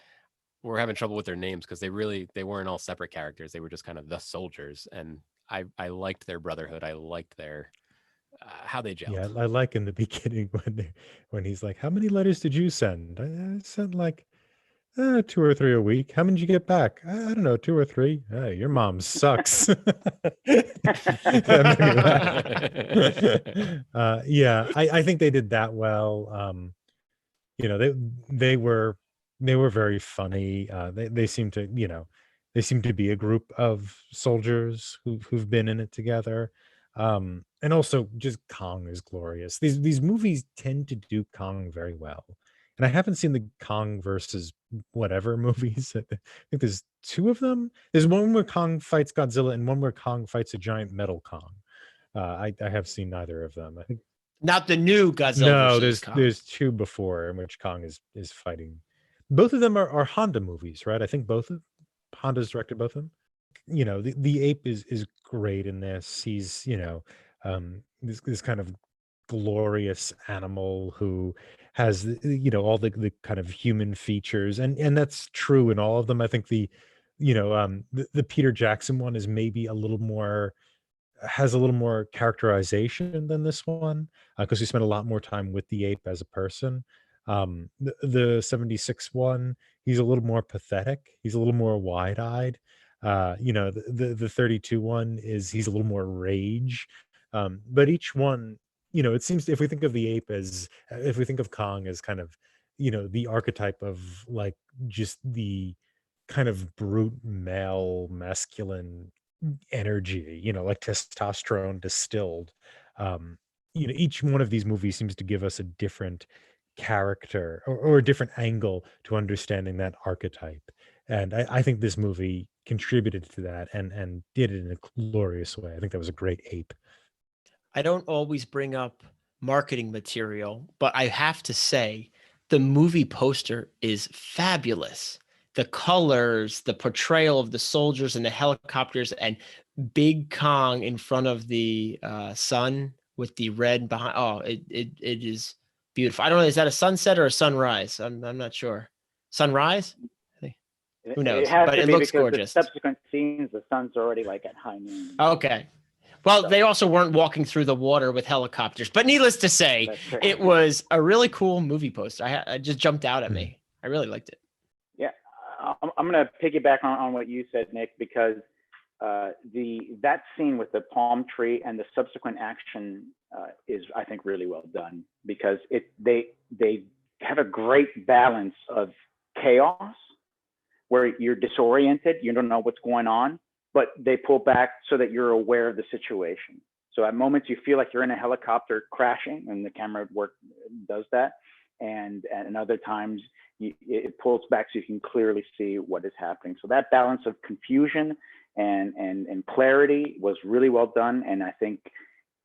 A: were having trouble with their names because they weren't all separate characters. They were just kind of the soldiers, and I liked their brotherhood. I liked their how they gelled.
C: Yeah, I like in the beginning when he's like, "How many letters did you send?" I sent like 2 or 3 a week. How many did you get back? I don't know, 2 or 3. Your mom sucks. That made me laugh. Yeah, I think they did that well. They were very funny. They seem to they seem to be a group of soldiers who've been in it together. And also just Kong is glorious. These movies tend to do Kong very well. And I haven't seen the Kong versus whatever movies. I think there's 2 of them. There's one where Kong fights Godzilla and one where Kong fights a giant metal Kong. I have seen neither of them. I think
B: Not the new Godzilla
C: no,
B: versus Kong.
C: there's 2 before in which Kong is fighting. Both of them are Honda movies, right? I think Honda's directed both of them. The ape is great in this. He's, this kind of glorious animal who has all the kind of human features, and that's true in all of them. I think the Peter Jackson one is maybe has a little more characterization than this one, because we spent a lot more time with the ape as a person. The 76 one, he's a little more pathetic. He's a little more wide-eyed. The 32 one he's a little more rage. But each one, it seems if we think of the ape if we think of Kong as kind of, the archetype of like just the kind of brute male masculine energy, like testosterone distilled. Each one of these movies seems to give us a different character or a different angle to understanding that archetype. And I think this movie contributed to that and did it in a glorious way. I think that was a great ape.
B: I don't always bring up marketing material, but I have to say the movie poster is fabulous. The colors, the portrayal of the soldiers and the helicopters, and Big Kong in front of the sun with the red behind. Oh, it is beautiful. I don't know. Is that a sunset or a sunrise? I'm not sure. Sunrise? Who knows?
D: It has
B: But
D: to
B: it
D: be
B: looks
D: because
B: gorgeous.
D: the subsequent scenes, the sun's already like at high noon.
B: Okay. Well, they also weren't walking through the water with helicopters. But needless to say, it was a really cool movie poster. I just jumped out at me. I really liked it.
D: Yeah, I'm going to piggyback on what you said, Nick, because that scene with the palm tree and the subsequent action is, I think, really well done, because they have a great balance of chaos where you're disoriented, you don't know what's going on, but they pull back so that you're aware of the situation. So at moments you feel like you're in a helicopter crashing, and the camera work does that. And other times it pulls back so you can clearly see what is happening. So that balance of confusion and clarity was really well done. And I think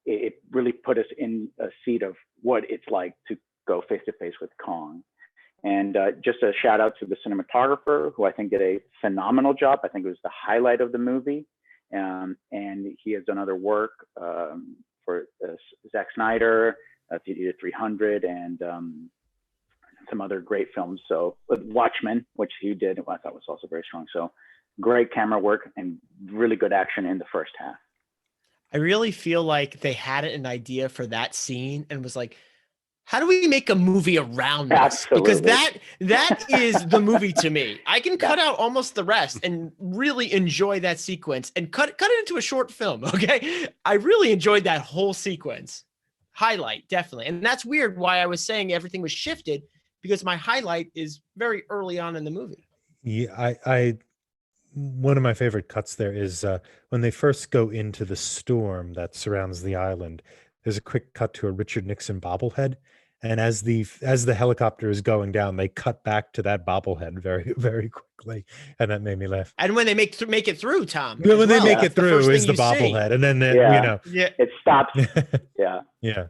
D: it really put us in a seat of what it's like to go face to face with Kong. And just a shout out to the cinematographer, who I think did a phenomenal job. I think it was the highlight of the movie. And he has done other work for Zack Snyder. He did 300 and some other great films. So with Watchmen, which he did, I thought was also very strong. So great camera work and really good action in the first half.
B: I really feel like they had an idea for that scene and was like, how do we make a movie around this? Because
D: Absolutely.
B: that is the movie to me. I can cut
D: Yeah.
B: out almost the rest and really enjoy that sequence and cut it into a short film. Okay. I really enjoyed that whole sequence. Highlight, definitely. And that's weird why I was saying everything was shifted, because my highlight is very early on in the movie.
C: Yeah, I one of my favorite cuts there is when they first go into the storm that surrounds the island. There's a quick cut to a Richard Nixon bobblehead, and as the helicopter is going down, they cut back to that bobblehead very very quickly, and that made me laugh.
B: And when they make it through, Tom,
C: When
B: as
C: they
B: well,
C: make
D: Yeah.
C: it
B: the first
C: through
B: thing
C: is the
B: you see.
C: bobblehead, and then
D: Yeah.
B: Yeah.
D: It stops. Yeah.
C: yeah.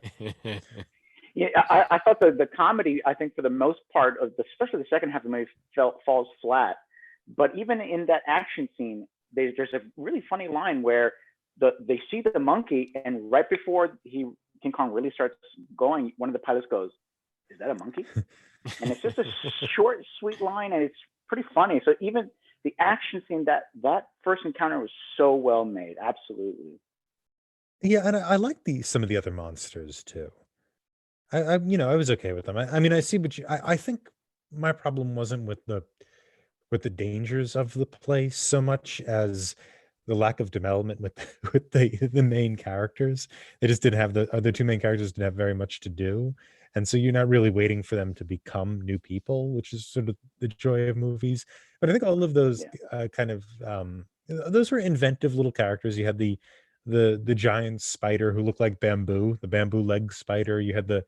D: Yeah, I thought the comedy, I think for the most part of especially the second half of the movie falls flat. But even in that action scene, there's a really funny line where they see the monkey, and right before King Kong really starts going, one of the pilots goes, "Is that a monkey?" And it's just a short, sweet line, and it's pretty funny. So even the action scene, that first encounter was so well made. Absolutely.
C: Yeah, and I like some of the other monsters too. I was okay with them. I mean, I see what I think my problem wasn't with the dangers of the place so much as the lack of development with with the main characters. They just didn't have the other two main characters didn't have very much to do. And so you're not really waiting for them to become new people, which is sort of the joy of movies. But I think all of those
D: Yeah.
C: kind of those were inventive little characters. You had the giant spider who looked like bamboo, the bamboo leg spider. You had the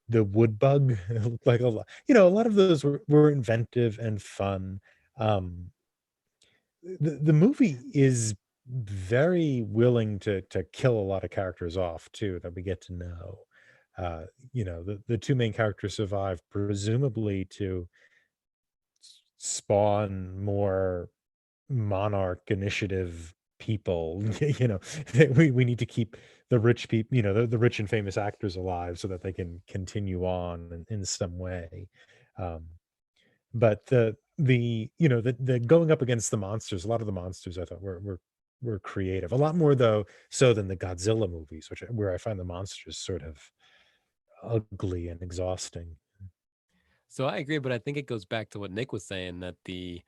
C: the wood bug. It looked like a lot. A lot of those were inventive and fun. Um, the movie is very willing to kill a lot of characters off too that we get to know. The two main characters survive presumably to spawn more monarch initiative people. We need to keep the rich people, the rich and famous actors alive so that they can continue on in some way. um but the going up against the monsters, a lot of the monsters I thought were creative, a lot more though so than the Godzilla movies, where I find the monsters sort of ugly and exhausting.
A: So I agree, but I think it goes back to what Nick was saying, that the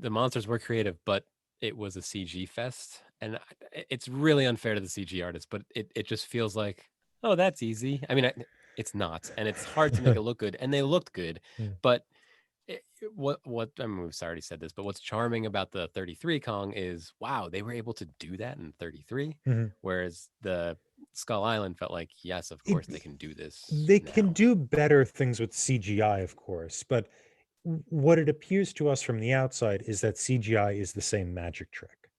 A: monsters were creative, but it was a CG fest, and it's really unfair to the CG artists. But it just feels like, oh, that's easy. I mean, it's not, and it's hard to make it look good, and they looked good,
C: Yeah.
A: but what I mean, we've already said this, but what's charming about the 33 Kong is, wow, they were able to do that in 33,
C: Mhm.
A: whereas the Skull Island felt like, yes, of
C: It-
A: course they can do this
C: they can
A: now.
C: do better things with CGI, of course, but what it appears to us from the outside is that CGI is the same magic trick,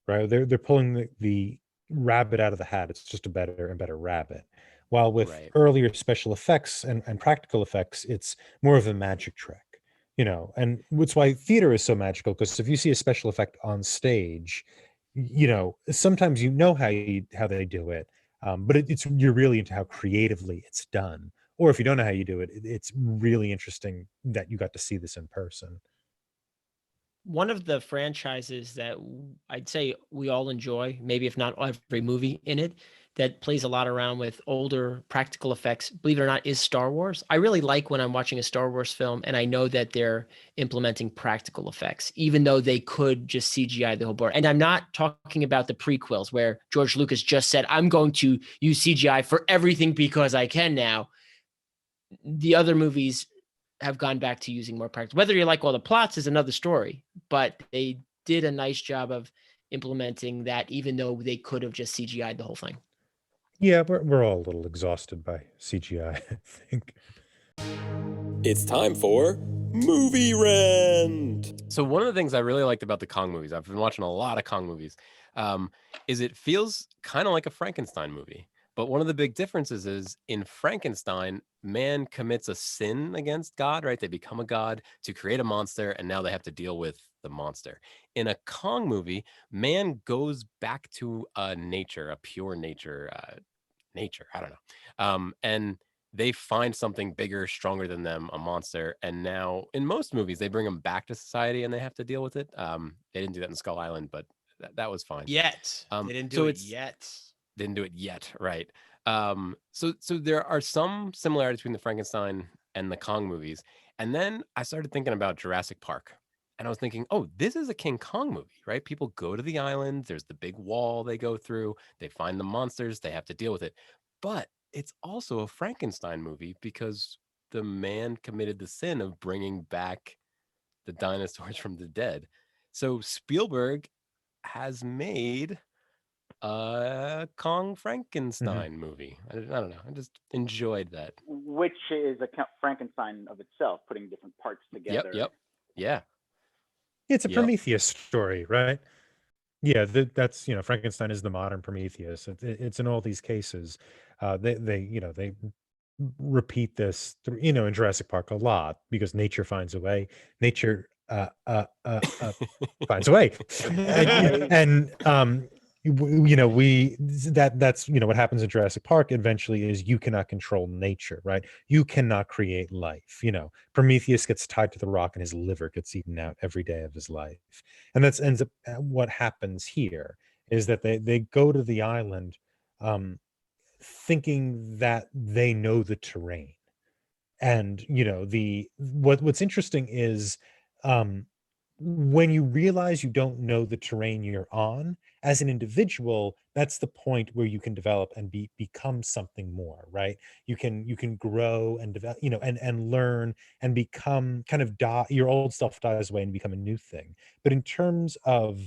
C: right? They're pulling the rabbit out of the hat. It's just a better and better rabbit. While with
A: Right.
C: earlier special effects and practical effects, it's more of a magic trick. And that's why theater is so magical, because if you see a special effect on stage, sometimes how they do it, but you're really into how creatively it's done. Or if you don't know how you do it, it's really interesting that you got to see this in person.
B: One of the franchises that I'd say we all enjoy, maybe if not every movie in it, that plays a lot around with older practical effects, believe it or not, is Star Wars. I really like when I'm watching a Star Wars film and I know that they're implementing practical effects, even though they could just CGI the whole board. And I'm not talking about the prequels where George Lucas just said, I'm going to use CGI for everything because I can now. The other movies have gone back to using more practice. Whether you like all the plots is another story, but they did a nice job of implementing that, even though they could have just CGI'd the whole thing.
C: Yeah, we're all a little exhausted by CGI, I think.
E: It's time for Movie Rant.
A: So one of the things I really liked about the Kong movies, I've been watching a lot of Kong movies, is it feels kind of like a Frankenstein movie. But one of the big differences is in Frankenstein, man commits a sin against God, right? They become a god to create a monster, and now they have to deal with the monster. In a Kong movie, man goes back to nature, a pure nature, nature. I don't know. And they find something bigger, stronger than them, a monster, and now in most movies they bring them back to society and they have to deal with it. They didn't do that in Skull Island, but that was fine.
B: Yet. They didn't do
A: So
B: it
A: it's
B: yet.
A: didn't do it yet, right? So there are some similarities between the Frankenstein and the Kong movies, and then I started thinking about Jurassic Park, and I was thinking, oh, this is a King Kong movie, right? People go to the island, there's the big wall they go through, they find the monsters, they have to deal with it, but it's also a Frankenstein movie because the man committed the sin of bringing back the dinosaurs from the dead. So Spielberg has made a Kong
C: Mhm.
A: Frankenstein movie. I don't know. I just enjoyed that.
D: which is a Frankenstein of itself, putting different parts
A: Yep,
D: together.
A: yep. Yeah,
C: It's a
A: yep.
C: Prometheus story, right? Yeah, that's Frankenstein is the modern Prometheus. It's in all these cases. They repeat this, in Jurassic Park a lot because nature finds a way. Nature finds a way,
D: I
C: and we that's what happens in Jurassic Park. Eventually, is you cannot control nature, right? You cannot create life. Prometheus gets tied to the rock and his liver gets eaten out every day of his life, and that's ends up what happens here is that they go to the island, um, thinking that they know the terrain. And the what's interesting is, um when you realize you don't know the terrain you're on as an individual, that's the point where you can develop and become something more, right? You can grow and develop, and learn and become kind of die. Your old self dies away and become a new thing. But in terms of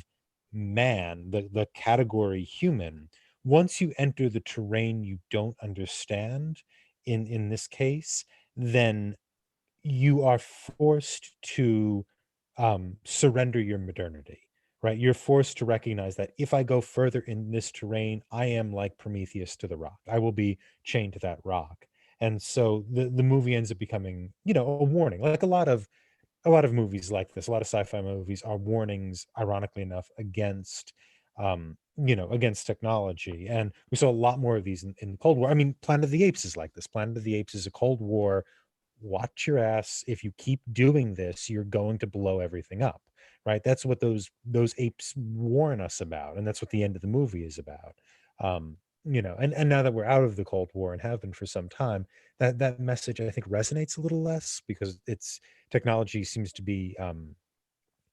C: man, the category human, once you enter the terrain you don't understand, in this case, then you are forced to, surrender your modernity, right? You're forced to recognize that if I go further in this terrain, I am like Prometheus to the rock. I will be chained to that rock. And so the movie ends up becoming, a warning. Like a lot of movies like this, a lot of sci-fi movies are warnings, ironically enough, against technology. And we saw a lot more of these in Cold War. I mean, Planet of the Apes is like this. Planet of the Apes is a Cold War, watch your ass. If you keep doing this, you're going to blow everything up, right? That's what those apes warn us about, and that's what the end of the movie is about. And now that we're out of the Cold War and have been for some time, that message I think resonates a little less because it's technology seems to be,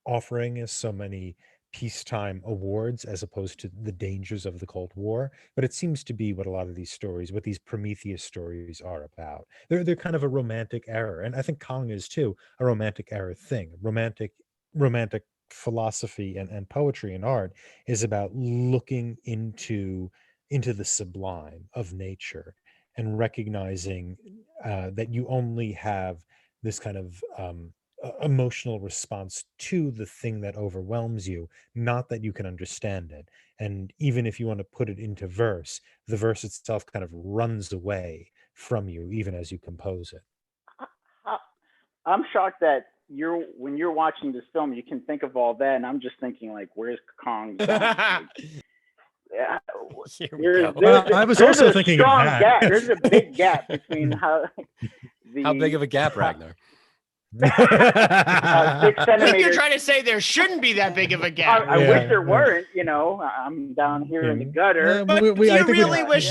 C: offering us so many peacetime awards as opposed to the dangers of the Cold War. But it seems to be what a lot of these stories, what these Prometheus stories are about. They're kind of a romantic error, and I think Kong is too a romantic error thing. Romantic philosophy and poetry and art is about looking into the sublime of nature and recognizing, that you only have this kind of, emotional response to the thing that overwhelms you, not that you can understand it. And even if you want to put it into verse, the verse itself kind of runs away from you, even as you compose it.
D: I'm shocked that when you're watching this film, you can think of all that, and I'm just thinking like, where's Kong gone? Like, yeah,
A: Here we
D: there's
A: go.
D: there's
C: I was
D: there's
C: also
D: a
C: thinking of
D: strong
C: that.
D: gap. There's a big gap between how
A: How big
D: the
A: of a gap, Ragnar?
D: 6
B: I think you're
D: centimeters.
B: trying to say there shouldn't be that big of a
D: I,
B: gap.
D: I wish
C: Yeah,
D: there
C: yeah.
D: weren't. I'm down here in the gutter.
B: But
C: I think we.
B: do you really wish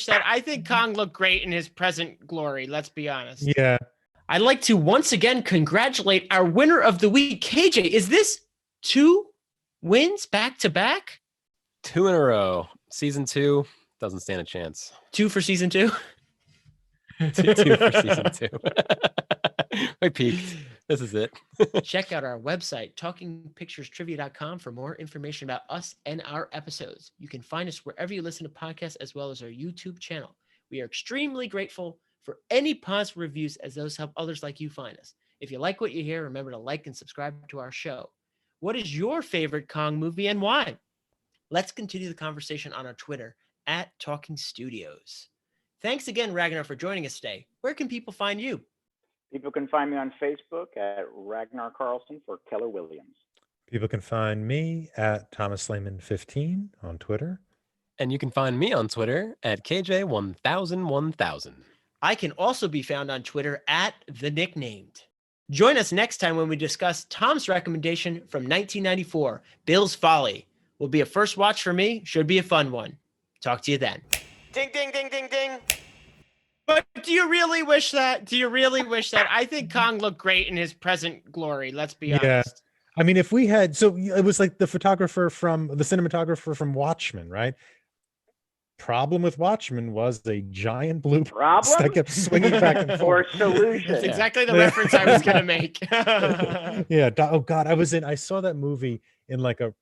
B: that? I think Kong looked great in his present glory, let's be honest.
C: Yeah.
B: I'd like to once again congratulate our winner of the week, KJ. Is this 2 wins back to back?
A: 2 in a row. Season 2 doesn't stand a chance.
B: 2 for season 2?
A: 2 for season 2. I peaked. This is it.
B: Check out our website, talkingpicturestrivia.com, for more information about us and our episodes. You can find us wherever you listen to podcasts, as well as our YouTube channel. We are extremely grateful for any positive reviews, as those help others like you find us. If you like what you hear, remember to like and subscribe to our show. What is your favorite Kong movie and why? Let's continue the conversation on our Twitter at Talking Studios. Thanks again, Ragnar, for joining us today. Where can people find you?
D: People can find me on Facebook at Ragnar Carlson for Keller Williams.
C: People can find me at Thomas Lehman 15 on Twitter.
A: And you can find me on Twitter at KJ10001000.
B: I can also be found on Twitter at The Nicknamed. Join us next time when we discuss Tom's recommendation from 1994, Bill's Folly. Will be a first watch for me. Should be a fun one. Talk to you then. Ding, ding, ding, ding, ding. But do you really wish that? Do you really wish that? I think Kong looked great in his present glory. Let's be honest.
C: I mean, if we had, so it was like the cinematographer from Watchmen, right? Problem with Watchmen was a giant blue box that kept swinging back and forth.
D: Or solution.
B: That's exactly the reference I was going to make.
C: Yeah. Oh God, I saw that movie in like a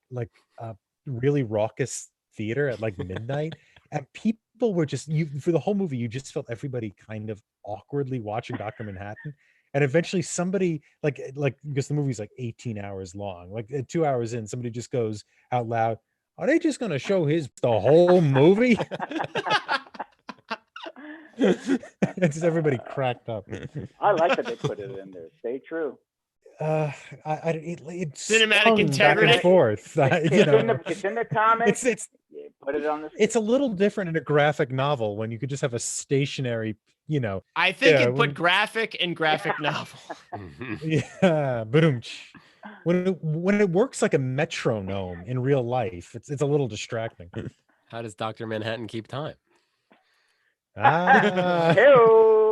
C: really raucous theater at like midnight, and people were just for the whole movie. You just felt everybody kind of awkwardly watching Dr. Manhattan. And eventually somebody like because the movie's like 18 hours long, like 2 hours in, somebody just goes out loud, are they just going to show the whole movie? And just everybody cracked up.
D: I like that they put it in there. Stay true.
C: It's
B: cinematic integrity.
C: Back and forth.
D: It's in the comics.
C: It's
D: put it on the.
C: It's a little different in a graphic novel when you could just have a stationary,
B: I think it put graphic and graphic novel.
C: Yeah, boom. When it works like a metronome in real life, it's a little distracting.
A: How does Dr. Manhattan keep time?
D: Hey-o.